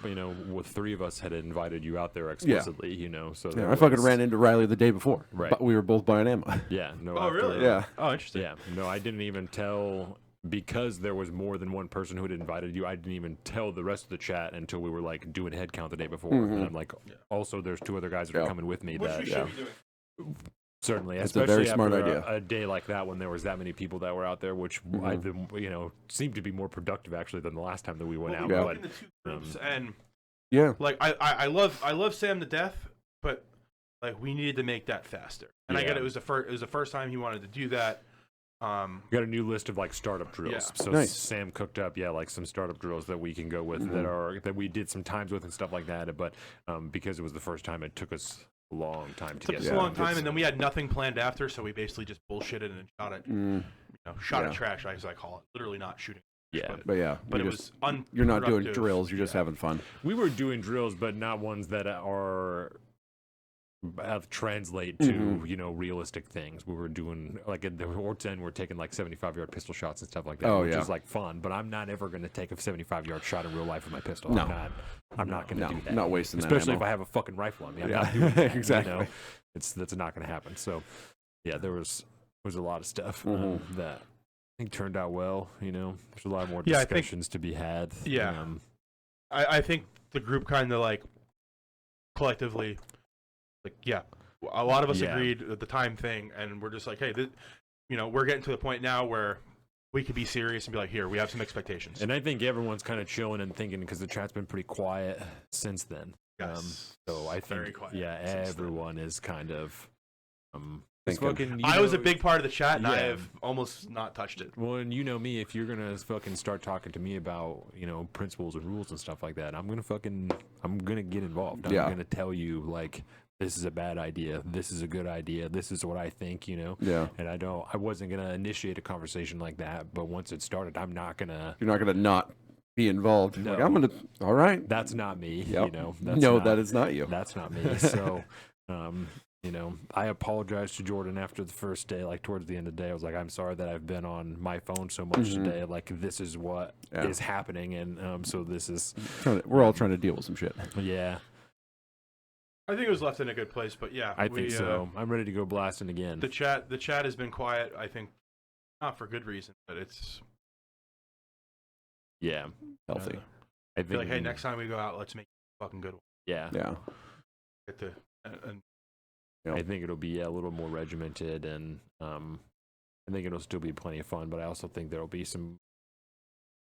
with 3 of us had invited you out there explicitly. So I fucking ran into Riley the day before. Right, but we were both buying ammo. Yeah. No. Oh really? Yeah. Oh, interesting. Yeah. No, I didn't even tell. Because there was more than one person who had invited you, I didn't even tell the rest of the chat until we were like doing head count the day before. And I'm like, also there's 2 other guys that are coming with me. Which we should be doing. Certainly, it's especially a very smart after idea. A day like that when there was that many people that were out there, which I seemed to be more productive actually than the last time that we went out. We broke into 2 groups, and like I love Sam to death, but like we needed to make that faster. And I get it was the first time he wanted to do that. We got a new list of like startup drills. So nice. Sam cooked up like some startup drills that we can go with that we did some times with and stuff like that. But because it was the first time, it took us a long time to get. It took us a long time, and then we had nothing planned after, so we basically just bullshitted and shot it. Shot at trash, as I call it. Literally not shooting. But it was unproductive. You're not doing drills. You're just having fun. We were doing drills, but not ones that translate to realistic things. We were doing like at the Hort's End, we're taking like 75-yard pistol shots and stuff like that, which is like fun. But I'm not ever going to take a 75-yard shot in real life with my pistol. No. I'm not going to do that. I'm not wasting that especially ammo. if I have a fucking rifle on me. I'm not doing that. Exactly. That's not going to happen. So there was a lot of stuff that I think turned out well. There's a lot more discussions to be had. Yeah. I think the group kind of like collectively. A lot of us agreed at the time thing, and we're just like, hey, we're getting to the point now where we could be serious and be like, here, we have some expectations. And I think everyone's kind of chilling and thinking because the chat's been pretty quiet since then. Yes. So I think, very quiet. Everyone is kind of. I was a big part of the chat, and I have almost not touched it. Well, and me, if you're gonna fucking start talking to me about principles and rules and stuff like that, I'm gonna get involved. I'm gonna tell you like. This is a bad idea. This is a good idea. This is what I think, Yeah. And I wasn't going to initiate a conversation like that, but once it started, I'm not going to. You're not going to not be involved. No. Like, I'm going to, all right. That's not me, Yep. That is not you. That's not me. So, I apologized to Jordan after the first day, like towards the end of the day. I was like, I'm sorry that I've been on my phone so much today. Like, this is what is happening. And so this is. We're all trying to deal with some shit. Yeah. I think it was left in a good place, but I think so. I'm ready to go blasting again. The chat has been quiet. I think not for good reason, but it's healthy. I feel like, hey, next time we go out, let's make a fucking good one. Yeah. Yeah. I think it'll be a little more regimented, and I think it'll still be plenty of fun. But I also think there'll be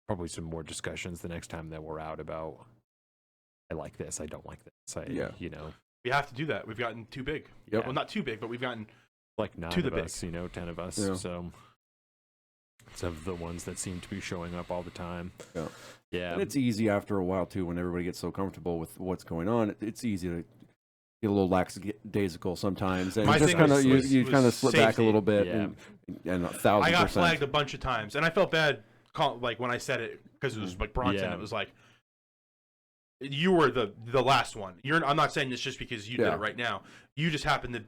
probably some more discussions the next time that we're out about, I like this, I don't like this. You know, we have to do that. We've gotten too big. Yep. Well, not too big, but we've gotten like 9 of us, 10 of us. Yeah. So it's of the ones that seem to be showing up all the time. Yeah. And it's easy after a while too, when everybody gets so comfortable with what's going on. It's easy to get a little laxdaisical sometimes, and just kind of you kind of slip back a little bit, and 1,000%. I got flagged a bunch of times, and I felt bad, like when I said it, because it was like Bronson. It was like, you were the last one. I'm not saying this just because you did it right now. You just happened to.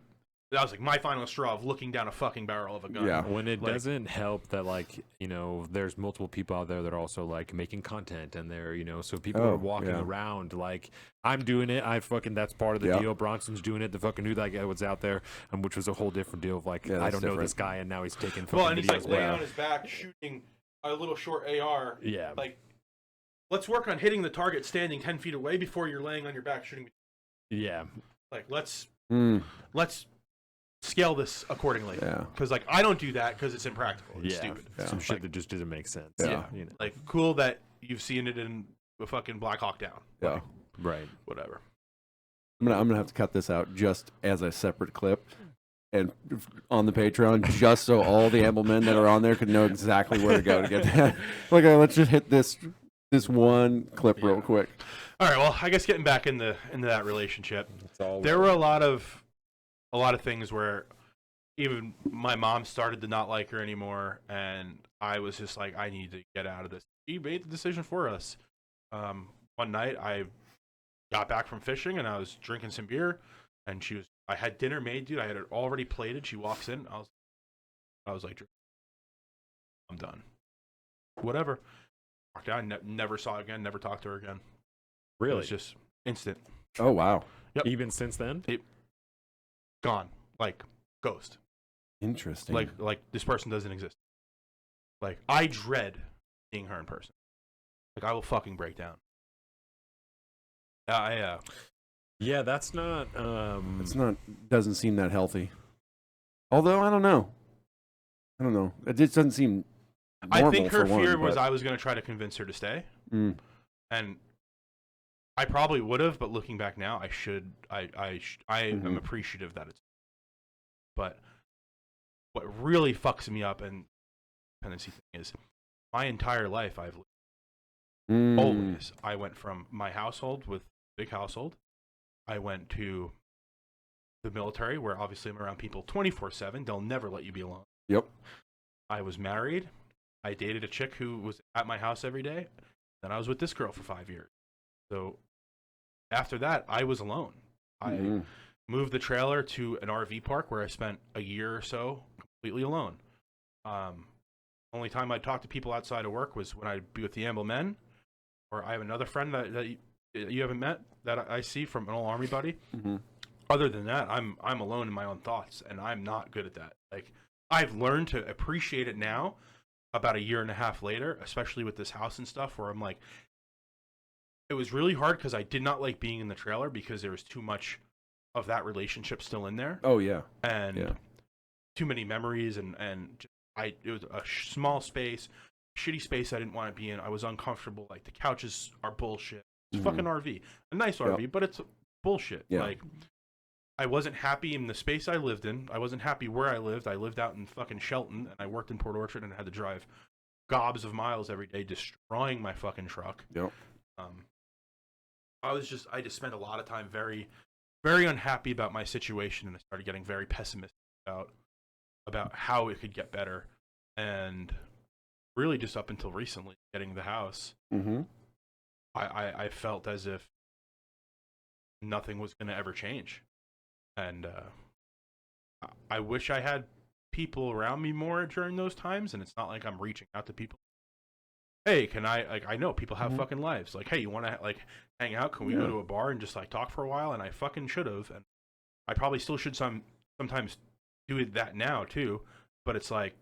That was like my final straw of looking down a fucking barrel of a gun. Yeah. When it doesn't help that, like, you know, there's multiple people out there that are also like making content, and they're, you know, so people are walking around like, I'm doing it. That's part of the deal. Bronson's doing it. The fucking new guy was out there, which was a whole different deal of like, I don't know this guy, and now he's taking fucking and he's like videos. laying on his back shooting a little short AR. Yeah. Like, let's work on hitting the target standing 10 feet away before you're laying on your back shooting. Yeah. Like, let's scale this accordingly. Yeah. Because, like, I don't do that because it's impractical. It's stupid. Some shit that just doesn't make sense. Yeah. You know. Like, cool that you've seen it in a fucking Black Hawk Down. Yeah. Like, Right. Whatever. I'm gonna have to cut this out just as a separate clip, and on the Patreon, just so all the Amblemen that are on there could know exactly where to go to get that. Like, let's just hit this one clip real quick. All right. Well, I guess getting back into that relationship, there were a lot of things where even my mom started to not like her anymore, and I was just like, I need to get out of this. She made the decision for us. One night I got back from fishing, and I was drinking some beer, and I had dinner made, dude. I had it already plated. She walks in. I was like, I'm done. Whatever. Walked out. Never saw her again. Never talked to her again. Really? It was just instant. Oh wow. Yep. Even since then? Gone. Like ghost. Interesting. Like this person doesn't exist. Like, I dread seeing her in person. Like, I will fucking break down. Yeah, that's not. It's not. Doesn't seem that healthy. Although I don't know. It just doesn't seem normal. I think her for fear one, was but... I was going to try to convince her to stay, and I probably would have. But looking back now, I should. I am appreciative that it's. But what really fucks me up and dependency thing is, my entire life I've always. I went from my household with big household. I went to the military, where obviously I'm around people 24/7. They'll never let you be alone. Yep. I was married. I dated a chick who was at my house every day. Then I was with this girl for 5 years. So after that, I was alone. I moved the trailer to an RV park where I spent a year or so completely alone. Only time I'd talk to people outside of work was when I'd be with the Amble Men, or I have another friend that you haven't met that I see from an old Army buddy. Other than that, I'm alone in my own thoughts, and I'm not good at that. Like, I've learned to appreciate it now, about a year and a half later, especially with this house and stuff, where I'm like, it was really hard because I did not like being in the trailer because there was too much of that relationship still in there. Oh yeah. And too many memories, and it was a small space, shitty space I didn't want to be in. I was uncomfortable. Like, the couches are bullshit. It's fucking RV, a nice RV, but it's bullshit. Like, I wasn't happy in the space I lived in. I wasn't happy where I lived. I lived out in fucking Shelton, and I worked in Port Orchard, and I had to drive gobs of miles every day, destroying my fucking truck. Yep. I just spent a lot of time very, very unhappy about my situation, and I started getting very pessimistic about how it could get better. And really, just up until recently, getting the house, I felt as if nothing was going to ever change. And I wish I had people around me more during those times, and it's not like I'm reaching out to people. Hey, can I know people have fucking lives. Like, hey, you want to, like, hang out? Can we go to a bar and just, like, talk for a while? And I fucking should have. And I probably still should sometimes do that now, too. But it's like,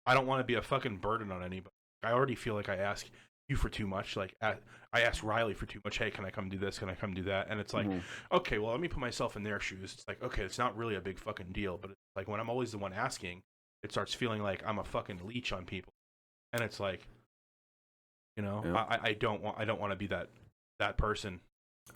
I don't want to be a fucking burden on anybody. I already feel like I ask you for too much. Like I asked Riley for too much. Hey, can I come do this? Can I come do that? And it's like, okay, well, let me put myself in their shoes. It's like, okay, it's not really a big fucking deal, but it's like when I'm always the one asking, it starts feeling like I'm a fucking leech on people, and it's like, you know, I don't want to be that person.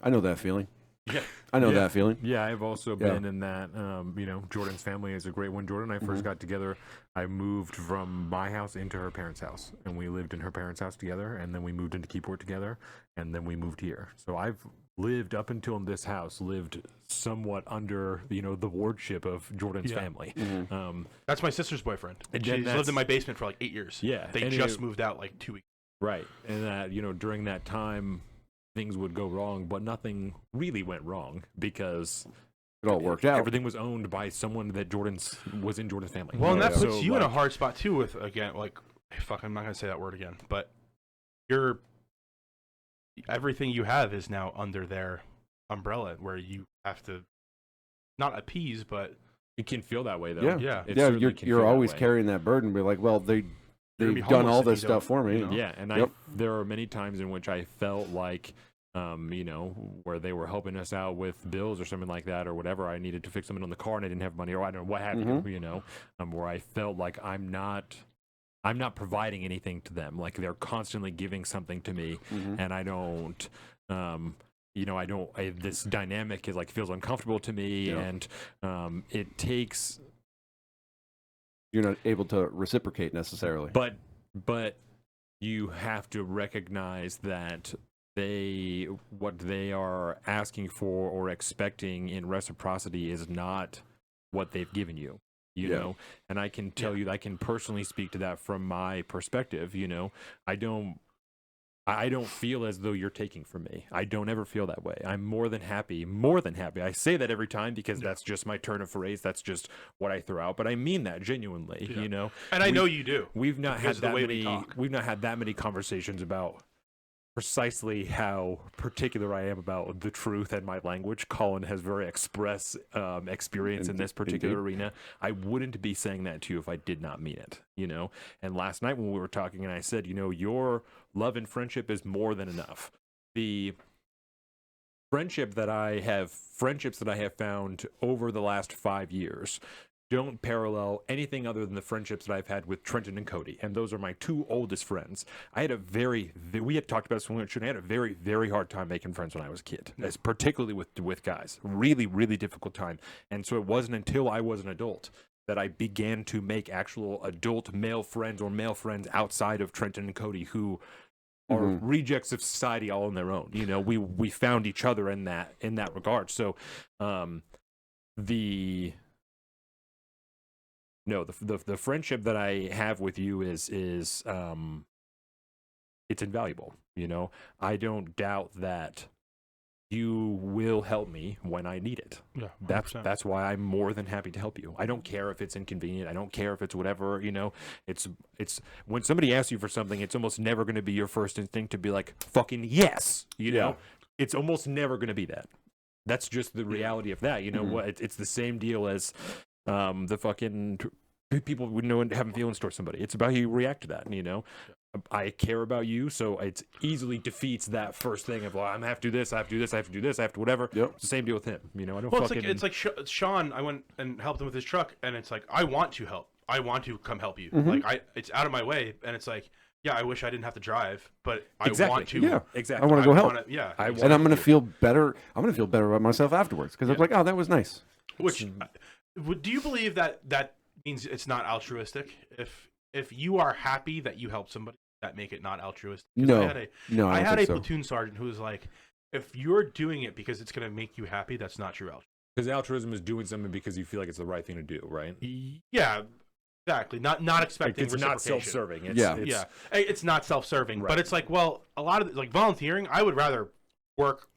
I know that feeling. Yeah, I know that feeling. Yeah, I've also been in that. You know, Jordan's family is a great one. Jordan and I first got together. I moved from my house into her parents' house, and we lived in her parents' house together. And then we moved into Keyport together, and then we moved here. So I've lived up until this house, lived somewhat under the wardship of Jordan's family. That's my sister's boyfriend. And she's lived in my basement for like 8 years. Yeah, they just moved out like 2 weeks. Right, and that during that time, things would go wrong, but nothing really went wrong because it all worked out. Everything was owned by someone that was in Jordan's family. Well, and that puts you in a hard spot too. With again, like, fuck, I'm not gonna say that word again. But everything you have is now under their umbrella, where you have to not appease, but it can feel that way though. Yeah. You're always carrying that burden. Be like, well, they've done all this stuff for me. Yeah, and there are many times in which I felt like, where they were helping us out with bills or something like that or whatever. I needed to fix something on the car and I didn't have money, or I don't know what have you. Where I felt like I'm not providing anything to them. Like they're constantly giving something to me, and I don't. This dynamic feels uncomfortable to me, and it takes. You're not able to reciprocate necessarily. But you have to recognize that what they are asking for or expecting in reciprocity is not what they've given you. You know, and I can tell you, I can personally speak to that from my perspective. I don't feel as though you're taking from me. I don't ever feel that way. I'm more than happy. I say that every time because that's just my turn of phrase. That's just what I throw out. But I mean that genuinely, And I know you do. We've not had that many conversations about precisely how particular I am about the truth and my language. Colin has very express experience in this particular arena. I wouldn't be saying that to you if I did not mean it, And last night when we were talking and I said, your love and friendship is more than enough. The friendships that I have found over the last 5 years don't parallel anything other than the friendships that I've had with Trenton and Cody, and those are my two oldest friends. We had talked about this when we were shooting. I had a very, very hard time making friends when I was a kid, particularly with guys. Really, really difficult time. And so it wasn't until I was an adult that I began to make actual adult male friends or male friends outside of Trenton and Cody who are rejects of society all on their own. We found each other in that regard. So the friendship that I have with you is it's invaluable. I don't doubt that you will help me when I need it. Yeah, that's why I'm more than happy to help you. I don't care if it's inconvenient. I don't care if it's whatever. It's when somebody asks you for something, it's almost never going to be your first instinct to be like fucking yes. It's almost never going to be that. That's just the reality of that. What? It's the same deal as the fucking people we know and haven't feelings towards somebody. It's about how you react to that. I care about you, so it easily defeats that first thing of, well, I have to do this, I have to do this, I have to do this, I have to whatever. Yep. It's the same deal with him. I don't. Well, it's like Sean. I went and helped him with his truck, and it's like I want to help. I want to come help you. Like it's out of my way, and it's like, yeah, I wish I didn't have to drive, but I want to. Yeah, exactly. I want to go help. And I'm going to feel better. I'm going to feel better about myself afterwards because I'm like, oh, that was nice. Which do you believe that means it's not altruistic? If you are happy that you help somebody, that make it not altruistic? No, I had a platoon sergeant who was like, if you're doing it because it's going to make you happy, that's not true altruism. Because altruism is doing something because you feel like it's the right thing to do, right? Yeah, exactly. Not expecting it's not self-serving. It's not self-serving, right. But it's like, well, a lot of like volunteering, I would rather work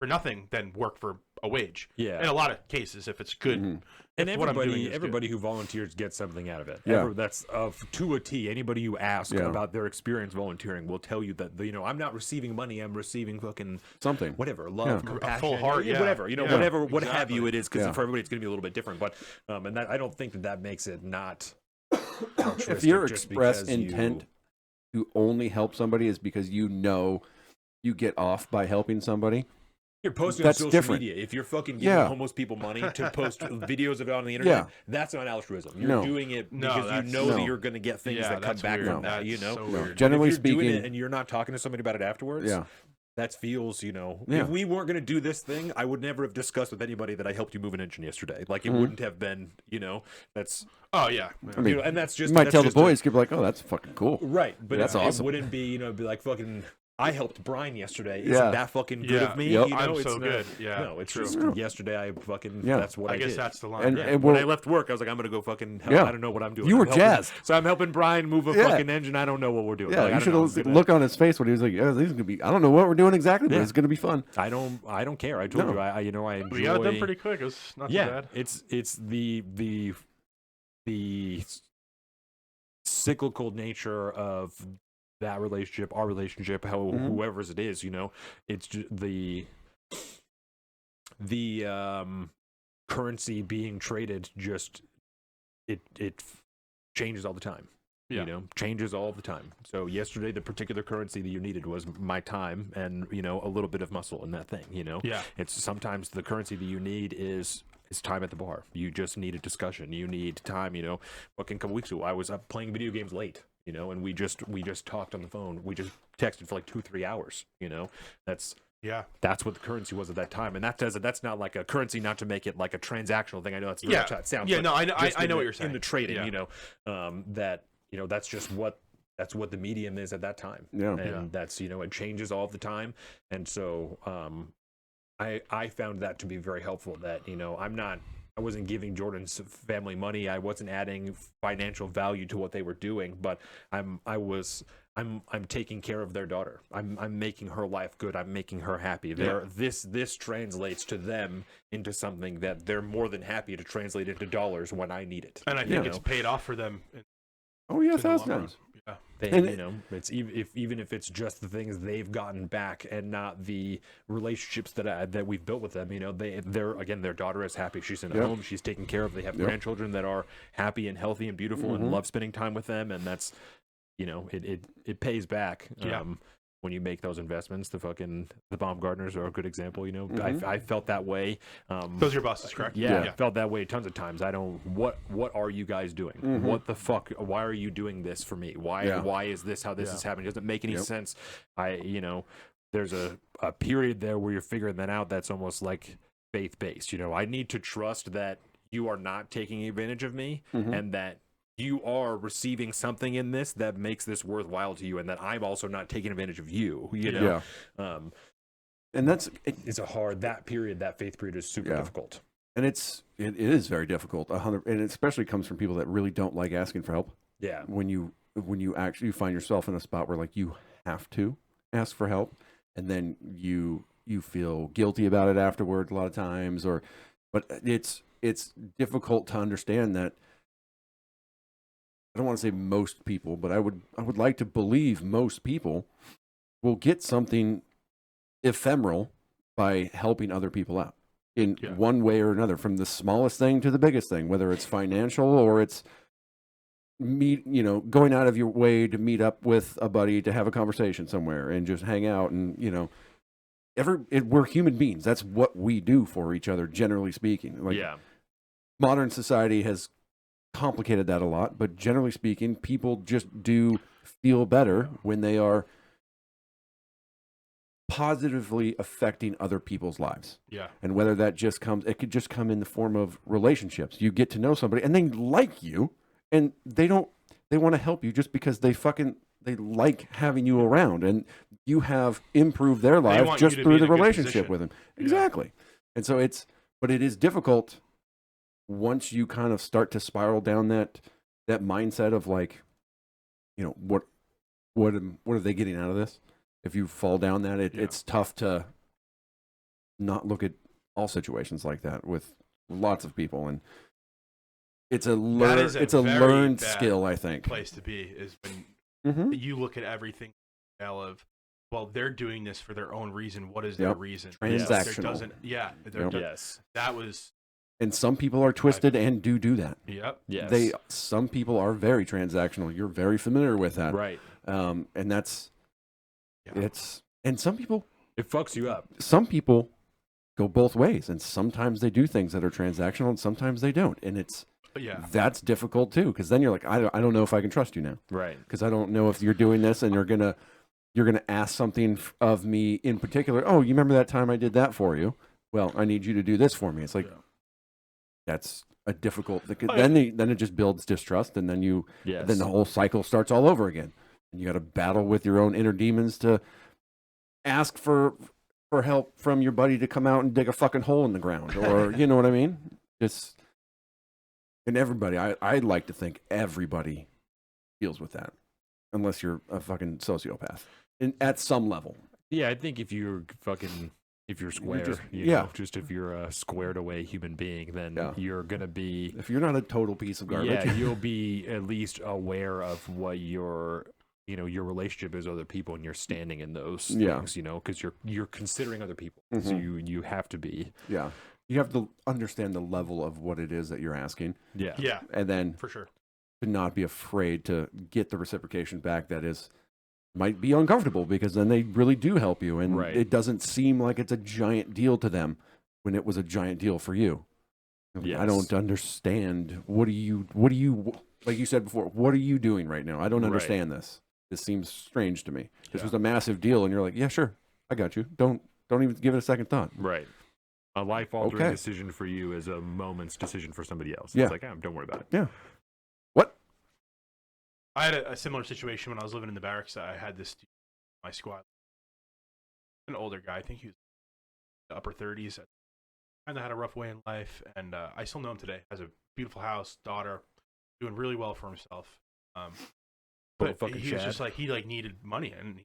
for nothing than work for a wage. Yeah. In a lot of cases, if it's good. And everybody who volunteers gets something out of it. Yeah. That's to a T. Anybody you ask about their experience volunteering will tell you that I'm not receiving money. I'm receiving fucking something, whatever, love, compassion, a full heart, whatever. Whatever, what have you. It is because for everybody it's going to be a little bit different. But and that I don't think that makes it not altruistic. If your express intent to only help somebody is because you know you get off by helping somebody. You're posting That's on social different. media. If you're fucking giving homeless people money to post videos of it on the internet, that's not altruism. You're doing it because you know that you're going to get things that come back from that. You know, so generally if you're speaking, doing it and you're not talking to somebody about it afterwards. That feels, if we weren't going to do this thing, I would never have discussed with anybody that I helped you move an engine yesterday. Like, it wouldn't have been, that's... Oh, yeah. I mean, and that's just... You might that's tell just the boys, could be like, oh, that's fucking cool. Right, but that's awesome. It wouldn't be, be like fucking... I helped Brine yesterday. Isn't that fucking good of me? I'm so good. No, it's just yesterday I fucking, that's what I did. I guess that's the line. And when I left work, I was like, I'm going to go fucking help. I don't know what I'm doing. You were jazzed. So I'm helping Brine move a fucking engine. I don't know what we're doing. Yeah, you should look on his face when he was like, this is gonna be, I don't know what we're doing exactly, but it's going to be fun. I don't care. I told you, I enjoy. We got it done pretty quick. It was not too bad. It's the cyclical nature of that relationship, our relationship, whoever's it is, it's just the currency being traded. Just it changes all the time. Changes all the time. So yesterday, the particular currency that you needed was my time and a little bit of muscle in that thing. It's sometimes the currency that you need is time at the bar. You just need a discussion. You need time. Fucking couple weeks ago, I was up playing video games late. And we just talked on the phone. We just texted for like 2-3 hours. That's what the currency was at that time. And that's not like a currency, not to make it like a transactional thing. I know that's not what it sounds. No, I know what you're saying. In the trading, that's just what the medium is at that time. And that's it changes all the time. And so I found that to be very helpful. That I wasn't giving Jordan's family money. I wasn't adding financial value to what they were doing, but I'm taking care of their daughter. I'm making her life good. I'm making her happy. This translates to them into something that they're more than happy to translate into dollars when I need it. And I think it's paid off for them. Oh yeah, that's nice. It's even if it's just the things they've gotten back and not the relationships that we've built with them. Their daughter is happy. She's in a home. She's taken care of. They have grandchildren that are happy and healthy and beautiful and love spending time with them. And that's, it pays back. When you make those investments. The Baumgartners are a good example. I felt that way. Those are your bosses, correct? I felt that way tons of times. What are you guys doing? What the fuck? Why are you doing this for me? Why is this how this is happening? It doesn't make any sense. There's a period there where you're figuring that out. That's almost like faith-based. I need to trust that you are not taking advantage of me and that you are receiving something in this that makes this worthwhile to you, and that I'm also not taking advantage of you. And that's that faith period is super difficult. And it is very difficult. And it especially comes from people that really don't like asking for help. Yeah. When you actually find yourself in a spot where like you have to ask for help, and then you feel guilty about it afterwards a lot of times, but it's difficult to understand that. I don't want to say most people, but I would like to believe most people will get something ephemeral by helping other people out in one way or another, from the smallest thing to the biggest thing, whether it's financial or it's going out of your way to meet up with a buddy to have a conversation somewhere and just hang out. And we're human beings. That's what we do for each other, generally speaking. Modern society has complicated that a lot, but generally speaking, people just do feel better when they are positively affecting other people's lives. And whether that it could just come in the form of relationships. You get to know somebody and they like you, and they want to help you just because they like having you around, and you have improved their lives just through the relationship with them. Exactly. And so it is difficult once you kind of start to spiral down that mindset of like, what are they getting out of this? If you fall down that, it's tough to not look at all situations like that with lots of people. And it's a learned skill, I think. Place to be is when you look at everything of, well, they're doing this for their own reason. What is their reason? Transactional. That was. And some people are twisted and do that. Yep. Yes. Some people are very transactional. You're very familiar with that. Right. And that's it's. And some people, it fucks you up. Some people go both ways, and sometimes they do things that are transactional, and sometimes they don't, and that's difficult too, because then you're like, I don't know if I can trust you now, right? Because I don't know if you're doing this, and you're gonna ask something of me in particular. Oh, you remember that time I did that for you? Well, I need you to do this for me. It's like that's a difficult. Then it just builds distrust, and then then the whole cycle starts all over again, and you got to battle with your own inner demons to ask for help from your buddy to come out and dig a fucking hole in the ground, or you know what I mean? And everybody, I'd like to think everybody deals with that, unless you're a fucking sociopath, at some level. Yeah, I think if you're square, just if you're a squared away human being, then you're gonna be. If you're not a total piece of garbage, you'll be at least aware of what your relationship is with other people, and you're standing in those things, because you're considering other people. Mm-hmm. So you have to be. Yeah. You have to understand the level of what it is that you're asking. Yeah. Yeah. And then for sure, to not be afraid to get the reciprocation back that might be uncomfortable, because then they really do help you, and it doesn't seem like it's a giant deal to them when it was a giant deal for you. Yes. I don't understand. What do you like you said before, what are you doing right now? I don't understand this. This seems strange to me. This was a massive deal, and you're like, yeah, sure, I got you. Don't even give it a second thought. Right. A life-altering decision for you is a moment's decision for somebody else. Yeah. It's like, don't worry about it. Yeah. What? I had a similar situation when I was living in the barracks. I had this my squad, an older guy. I think he was in the upper 30s. Kind of had a rough way in life, and I still know him today. Has a beautiful house, daughter, doing really well for himself. But he was just like, he needed money, and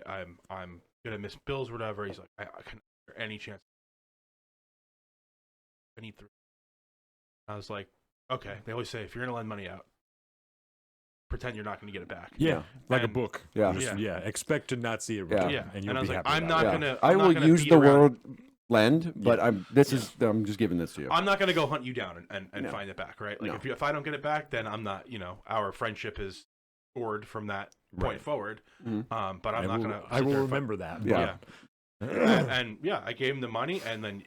I'm gonna miss bills or whatever. He's like, I can any chance. I need 3. I was like, okay. They always say if you're gonna lend money out, pretend you're not gonna get it back. Yeah, like a book. Yeah, expect to not see it. Yeah, and I was like, I'm not gonna. I will use the word lend, but I'm just giving this to you. I'm not gonna go hunt you down and find it back, right? Like if I don't get it back, then I'm not. Our friendship is scored from that point forward. Mm-hmm. But I'm not gonna. I will remember that. Yeah. and I gave him the money, and then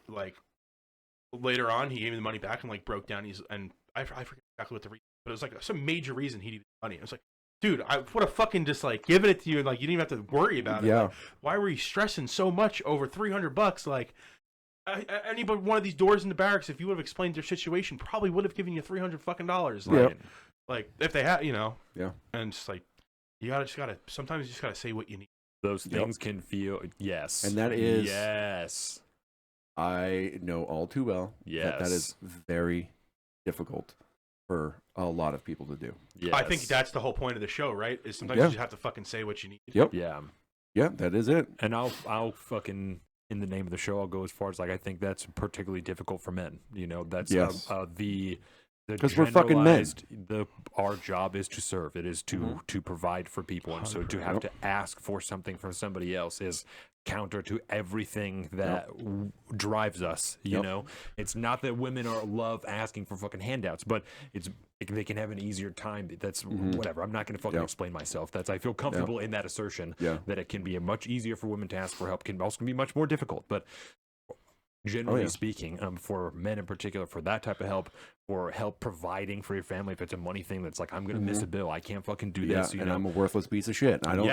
later on, he gave me the money back and broke down. I forget exactly what the reason, but it was some major reason he needed money. I was like, dude, I would have fucking just given it to you, and you didn't even have to worry about it. Yeah. Why were you stressing so much over $300? Any but one of these doors in the barracks, if you would have explained their situation, probably would have given you $300 fucking dollars. If they had, Yeah. And just sometimes you just gotta say what you need. Those things can feel and that is yes. I know all too well that is very difficult for a lot of people to do. Yes. I think that's the whole point of the show, right? Is sometimes you just have to fucking say what you need. Yep. Yeah. Yeah, that is it. And I'll fucking, in the name of the show, I'll go as far as I think that's particularly difficult for men. That's because we're fucking men. Our job is to serve. It is to provide for people, and so to have to ask for something from somebody else is counter to everything that drives us. You know, it's not that women love asking for fucking handouts, but they can have an easier time. That's whatever. I'm not going to fucking explain myself. I feel comfortable in that assertion that it can be much easier for women to ask for help. Can also be much more difficult, but generally speaking, for men in particular, for that type of help, for help providing for your family, if it's a money thing that's I'm going to miss a bill, I can't fucking do this. And I'm a worthless piece of shit. I don't.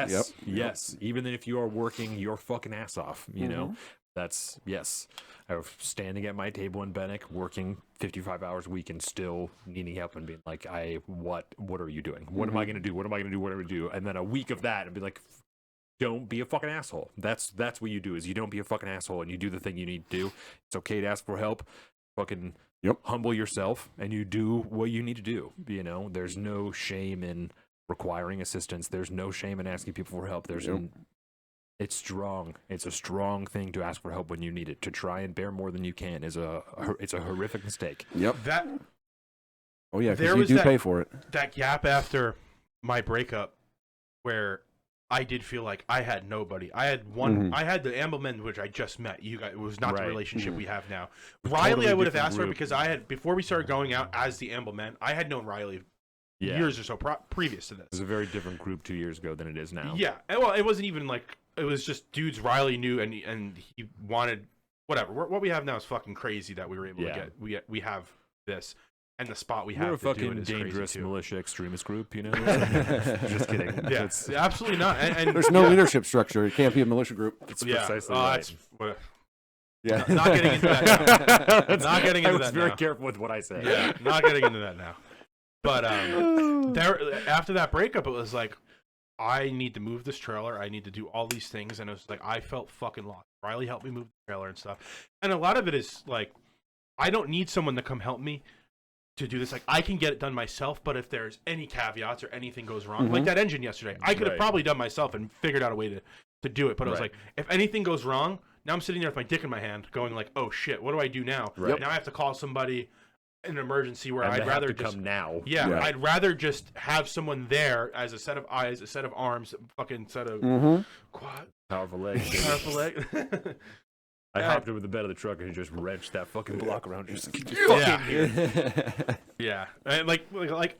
Yes. Even if you are working your fucking ass off, you know, that's I was standing at my table in Bennick, working 55 hours a week, and still needing help and being like, what are you doing? What am I going to do? What am I going to do? What am I going to do? And then a week of that, and be like, don't be a fucking asshole. That's what you do, is you don't be a fucking asshole, and you do the thing you need to do. It's okay to ask for help. Fucking humble yourself, and you do what you need to do. There's no shame in requiring assistance. There's no shame in asking people for help. It's strong. It's a strong thing to ask for help when you need it. To try and bear more than you can it's a horrific mistake. Yep. Because you do pay for it. That gap after my breakup where I did feel like I had nobody. I had one. I had the Ambleman, which I just met. You guys, it was not the relationship we have now. Riley, I would have asked for because before we started going out as the Ambleman, I had known Riley years or so previous to this. It was a very different group 2 years ago than it is now. Yeah, and, well, it wasn't even like it was just dudes Riley knew, and he wanted whatever. What we have now is fucking crazy that we were able to get. We have this. And the spot we have We're a to fucking do it is dangerous crazy militia extremist group, you know? Just kidding. Yeah, absolutely not. And There's no leadership structure. It can't be a militia group. It's precisely right. Yeah. Not getting into that now. Not getting into that now. I was very careful with what I said. Yeah, not getting into that now. But after that breakup, it was like, I need to move this trailer. I need to do all these things. And it was like, I felt fucking lost. Riley helped me move the trailer and stuff. And a lot of it is like, I don't need someone to come help me to do this. Like, I can get it done myself, but if there's any caveats or anything goes wrong, like that engine yesterday, I could have probably done myself and figured out a way to do it. But I was like, if anything goes wrong, now I'm sitting there with my dick in my hand going like, oh shit, what do I do now? Now I have to call somebody in an emergency where I'd rather just come now. Yeah, I'd rather just have someone there as a set of eyes, a set of arms, fucking set of quad, powerful legs. Powerful leg. I hopped over the bed of the truck and he just wrenched that fucking block around. Just yeah. And like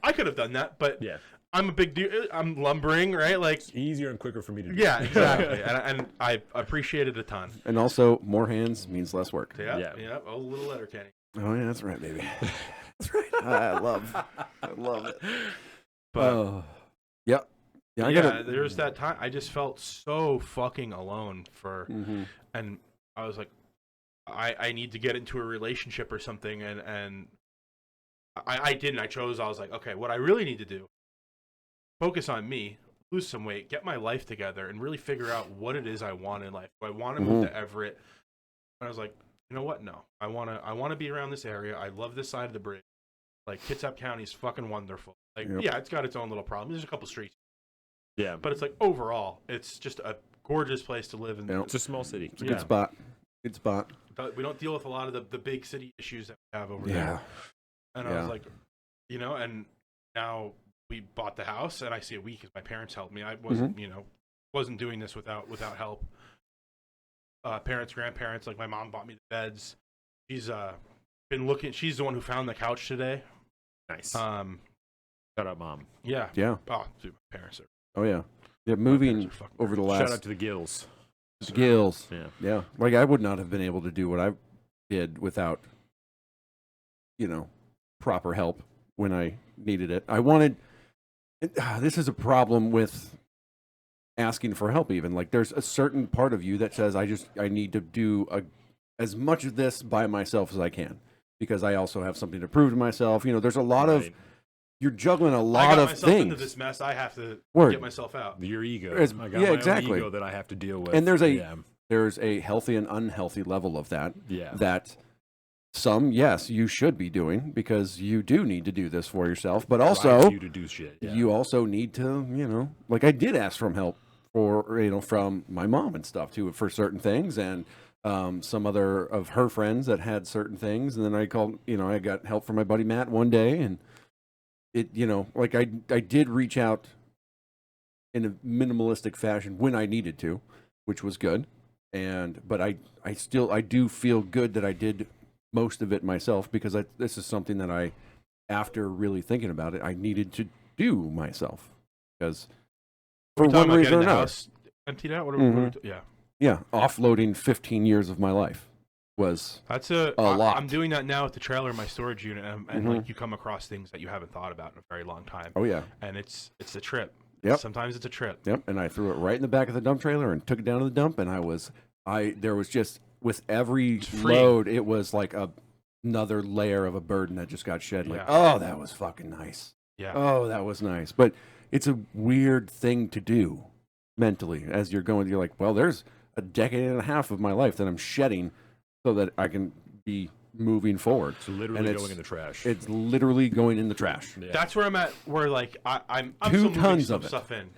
I could have done that, but I'm a big dude. I'm lumbering, right? Like it's easier and quicker for me to do. Yeah, exactly. and I appreciate it a ton. And also, more hands means less work. Yeah. Oh, little letter, Kenny. Oh yeah, that's right, baby. That's right. I love it. But yeah, there's that time I just felt so fucking alone and I was like, I need to get into a relationship or something, and I didn't. I was like, okay, what I really need to do, focus on me, lose some weight, get my life together, and really figure out what it is I want in life. Do I want to move to Everett? And I was like, you know what? No, I want to be around this area. I love this side of the bridge. Like, Kitsap County is fucking wonderful. Like, yeah, it's got its own little problems. There's a couple streets. Yeah. But it's like, overall, it's just a gorgeous place to live. It's a small city. It's a good spot. Good spot. We don't deal with a lot of the big city issues that we have over there. And I was like, and now we bought the house, and I see a week because my parents helped me. I wasn't, wasn't doing this without help. Parents, grandparents, like my mom bought me the beds. She's been looking. She's the one who found the couch today. Nice. Shout out, Mom. Yeah. Yeah. Oh, dude, my parents are. Oh yeah. Yeah, moving over the last. Shout out to the Gills. The Gills. Yeah. Like, I would not have been able to do what I did without, proper help when I needed it. I wanted. This is a problem with asking for help. Even like, there's a certain part of you that says, I need to do as much of this by myself as I can, because I also have something to prove to myself. There's a lot of. You're juggling a lot of things. I got myself into this mess. I have to get myself out. Your ego. I got my own ego that I have to deal with. And there's a healthy and unhealthy level of that. Yeah. That some, yes, you should be doing, because you do need to do this for yourself. But also, you to do shit. Yeah. You also need to, like, I did ask for help from my mom and stuff too for certain things, and some other of her friends that had certain things. And then I called, I got help from my buddy Matt one day, and it, like I did reach out in a minimalistic fashion when I needed to, which was good. But I do feel good that I did most of it myself, because this is something that after really thinking about it, I needed to do myself, because for one reason or another. Emptied out? Yeah, offloading 15 years of my life was a lot. I'm doing that now with the trailer in my storage unit, and like, you come across things that you haven't thought about in a very long time. Oh yeah, and it's a trip. Yep. Sometimes it's a trip. Yep. And I threw it right in the back of the dump trailer and took it down to the dump, and there was just, with every load, it was like another layer of a burden that just got shed. Like, oh, that was fucking nice. Yeah. Oh, that was nice. But it's a weird thing to do mentally as you're going. You're like, well, there's a decade and a half of my life that I'm shedding so that I can be moving forward. It's literally going in the trash. It's literally going in the trash. Yeah. That's where I'm at. Where like I'm 2 tons of stuff in.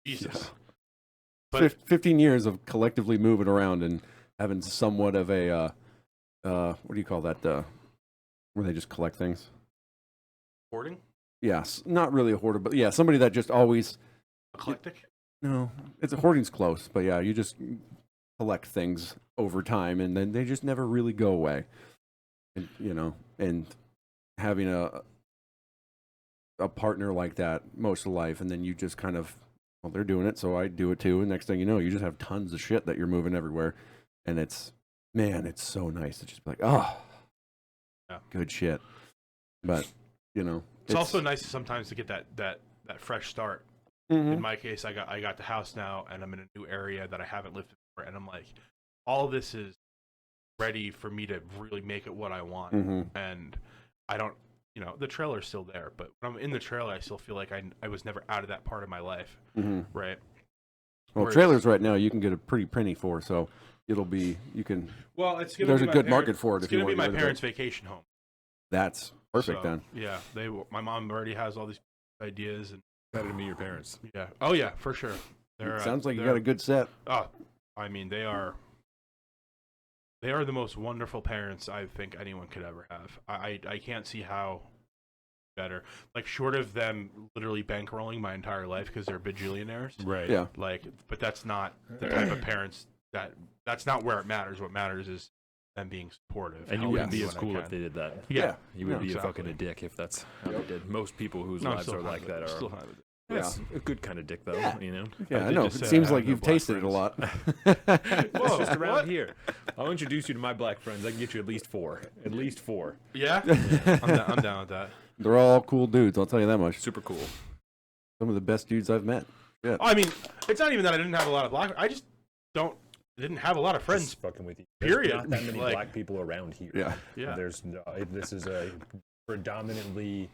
Jesus. Yeah. But 15 years of collectively moving around and having somewhat of a what do you call that? Where they just collect things. Hoarding? Yes, not really a hoarder, but yeah, somebody that just always eclectic. No, it's hoarding's close, but yeah, you just collect things over time, and then they just never really go away. And, and having a partner like that most of life, and then you just kind of, well, they're doing it, so I do it too. And next thing you know, you just have tons of shit that you're moving everywhere, and it's so nice to just be like, oh, good shit. But it's also nice sometimes to get that fresh start. In my case, I got the house now, and I'm in a new area that I haven't lived before, and I'm like, all of this is ready for me to really make it what I want. And I don't, the trailer's still there, but when I'm in the trailer, I still feel like I was never out of that part of my life, right? Well, trailers right now you can get a pretty penny for, so it'll be it's there's a good market for it. It's gonna be my parents' vacation home. That's perfect then. Yeah, my mom already has all these ideas and. Better to meet your parents. Yeah. Oh yeah, for sure. Sounds like you got a good set. Oh, I mean, they are the most wonderful parents I think anyone could ever have. I can't see how better. Like, short of them literally bankrolling my entire life because they're bajillionaires. Right. Yeah. Like, but that's not the type of parents that's not where it matters. What matters is them being supportive. And you wouldn't be as cool if they did that. Yeah. You would be a fucking a dick if that's how they did. Most people whose lives are like that are a good kind of dick, though. Yeah, I know. It seems like you've tasted it a lot. Whoa, just around here. I'll introduce you to my black friends. I can get you at least four. At least four. Yeah? I'm down with that. They're all cool dudes, I'll tell you that much. Super cool. Some of the best dudes I've met. Yeah. I mean, it's not even that I didn't have a lot of black. I just didn't have a lot of friends. Just fucking with you. Period. There's not that many black people around here. Yeah. This is a predominantly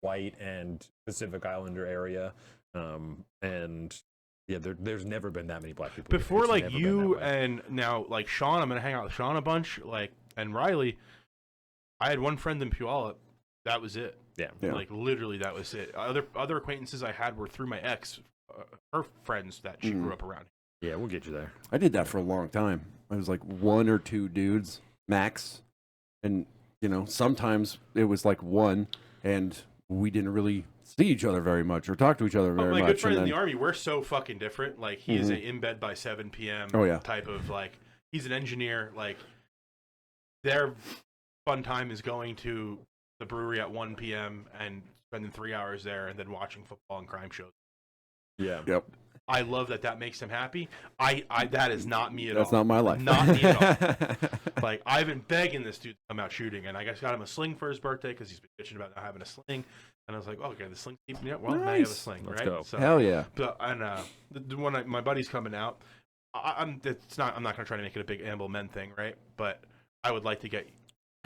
white and Pacific Islander area, and there's never been that many black people before. Like you and now, like Sean, I'm gonna hang out with Sean a bunch. Like, and Riley, I had one friend in Puyallup. That was it. Yeah. Like literally, that was it. Other acquaintances I had were through my ex, her friends that she grew up around. Yeah, we'll get you there. I did that for a long time. I was like one or two dudes max, and sometimes it was like one, and we didn't really see each other very much or talk to each other very much. My good friend in the Army, we're so fucking different. Like, he is a in bed by 7 p.m. Type of, like, he's an engineer. Like, their fun time is going to the brewery at 1 p.m. and spending 3 hours there and then watching football and crime shows. Yeah. Yep. I love that makes him happy. That is not me at all. That's not my life. Not me at all. Like, I've been begging this dude to come out shooting, and I guess got him a sling for his birthday because he's been bitching about not having a sling. And I was like, oh, okay, the sling keeps me up. Well, now you have a sling, Let's right? go. So, hell yeah. But the one my buddy's coming out. I'm not going to try to make it a big Amble Men thing, right? But I would like to get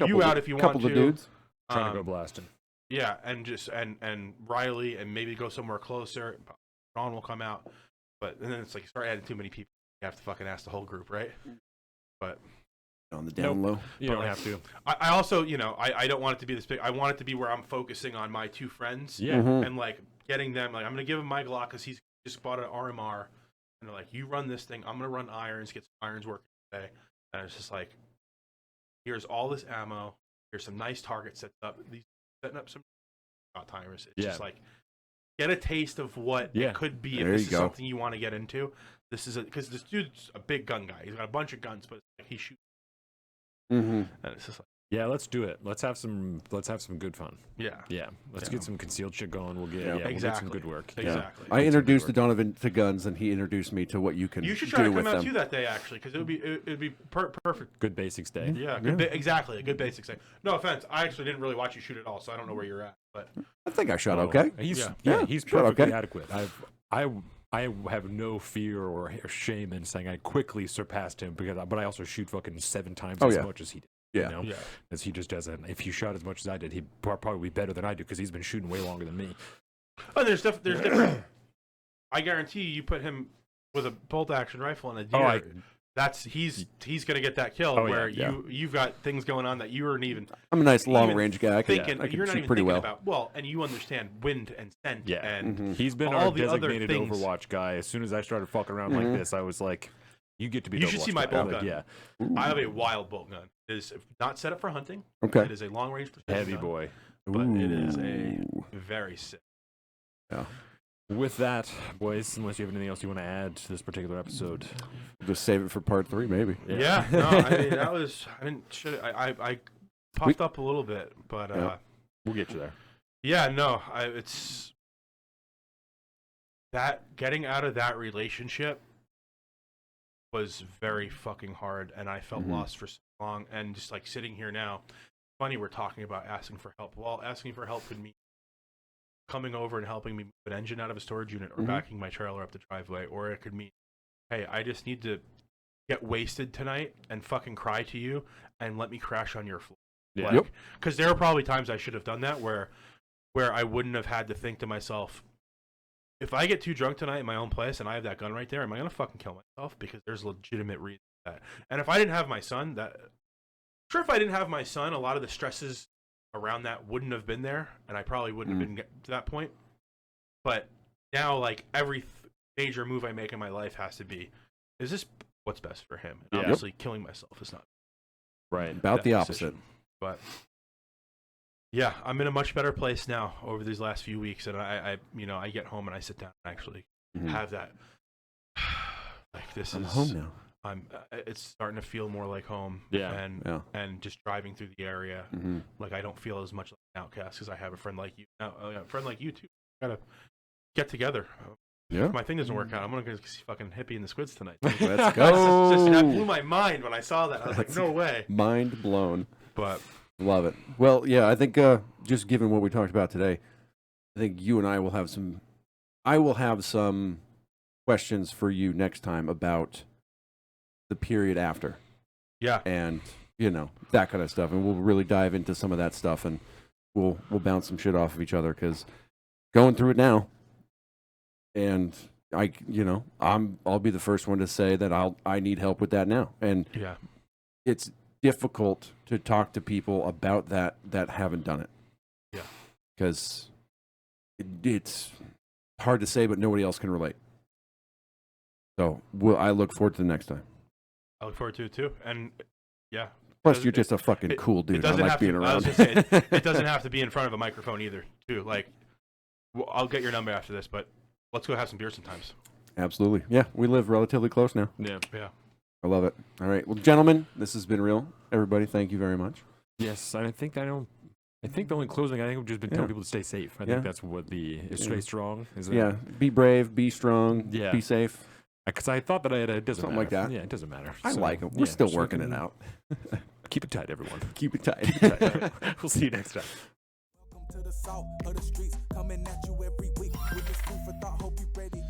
you out if you want to. Couple of dudes trying to go blasting. Yeah, and just and Riley, and maybe go somewhere closer. Ron will come out. But and then it's like you start adding too many people, you have to fucking ask the whole group, right? But on the down low, you don't have to. I also, I don't want it to be this big. I want it to be where I'm focusing on my two friends, and like getting them. Like, I'm gonna give him my Glock because he's just bought an RMR, and they're like, "You run this thing. I'm gonna run irons. Get some irons working today." And it's just like, here's all this ammo. Here's some nice targets set up. Setting up some timers. It's just like. Get a taste of what it could be if this is something you want to get into. This is because this dude's a big gun guy. He's got a bunch of guns, but he shoots. And it's just like, let's do it. Let's have some good fun. Yeah. Let's get some concealed shit going. We'll get some good work. Exactly. I introduced Donovan to guns, and he introduced me to what you can. You should try to come out them. to that day actually, because it'd be perfect. Good basics day. Yeah. Exactly. A good basics day. No offense, I actually didn't really watch you shoot at all, so I don't know where you're at. But I think I shot okay. He's shot perfectly okay. adequate. I have no fear or shame in saying I quickly surpassed him but I also shoot fucking 7 times as much as he did. Yeah. Because he just doesn't. If he shot as much as I did, he'd probably be better than I do because he's been shooting way longer than me. Oh, there's different. I guarantee you put him with a bolt action rifle and a deer. He's gonna get that kill you've got things going on that you aren't even. I'm a nice long range guy. I can you're not shoot even pretty thinking well. about and you understand wind and scent. Yeah, and he's been all our the other designated things. Overwatch guy. As soon as I started fucking around like this, I was like, "You get to be." You should see my bolt gun. Yeah, I have a wild bolt gun. It is not set up for hunting. Okay, it is a long range heavy gun, boy, but it is a very sick. Yeah. With that, boys, unless you have anything else you want to add to this particular episode, just save it for part 3, maybe. Yeah. No, I mean that was. I didn't. I puffed up a little bit, but we'll get you there. Yeah, no, it's that getting out of that relationship was very fucking hard, and I felt lost for so long. And just like sitting here now, funny we're talking about asking for help. Well, asking for help could mean coming over and helping me move an engine out of a storage unit, or backing my trailer up the driveway, or it could mean, hey, I just need to get wasted tonight and fucking cry to you and let me crash on your floor. Yeah. Like, because there are probably times I should have done that where I wouldn't have had to think to myself, if I get too drunk tonight in my own place and I have that gun right there, am I going to fucking kill myself? Because there's legitimate reason for that. And if I didn't have my son, if I didn't have my son, a lot of the stresses around that wouldn't have been there, and I probably wouldn't have been to that point. But now, like, every major move I make in my life has to be, is this what's best for him? And obviously, killing myself is not right. About the opposite. Decision. But yeah, I'm in a much better place now over these last few weeks, and I I get home and I sit down and actually have that. Like, I'm home now. It's starting to feel more like home. Yeah. And just driving through the area, like I don't feel as much like an outcast because I have a friend like you. Now, a friend like you too. Gotta get together. Yeah. If my thing doesn't work out, I'm gonna go see fucking Hippie and the Squids tonight. Let's go. That blew my mind when I saw that. I was like, no way. Mind blown. But love it. Well, yeah, I think just given what we talked about today, I think you and I will have some. I will have some questions for you next time about the period after. Yeah. And that kind of stuff, and we'll really dive into some of that stuff, and we'll bounce some shit off of each other because going through it now. And I'll be the first one to say that I need help with that now. And it's difficult to talk to people about that haven't done it. Yeah. Because it's hard to say, but nobody else can relate. So I look forward to the next time. I look forward to it too. And yeah. Plus, you're just a fucking cool dude. I like being around. I was gonna say, it doesn't have to be in front of a microphone either, too. Like, I'll get your number after this, but let's go have some beer sometimes. Absolutely. Yeah, we live relatively close now. Yeah. I love it. All right. Well, gentlemen, this has been real. Everybody, thank you very much. Yes, I think the only closing, I think we've just been telling people to stay safe. I think that's what stay strong. Is it? Yeah, be brave, be strong, be safe. Because I thought that it doesn't something matter. like that. Yeah, it doesn't matter. I like it. We're still working it out. Keep it tight, everyone. Keep it tight. Keep it tight. We'll see you next time. Welcome to the south of the streets, coming at you every week with this food for thought. Hope you ready.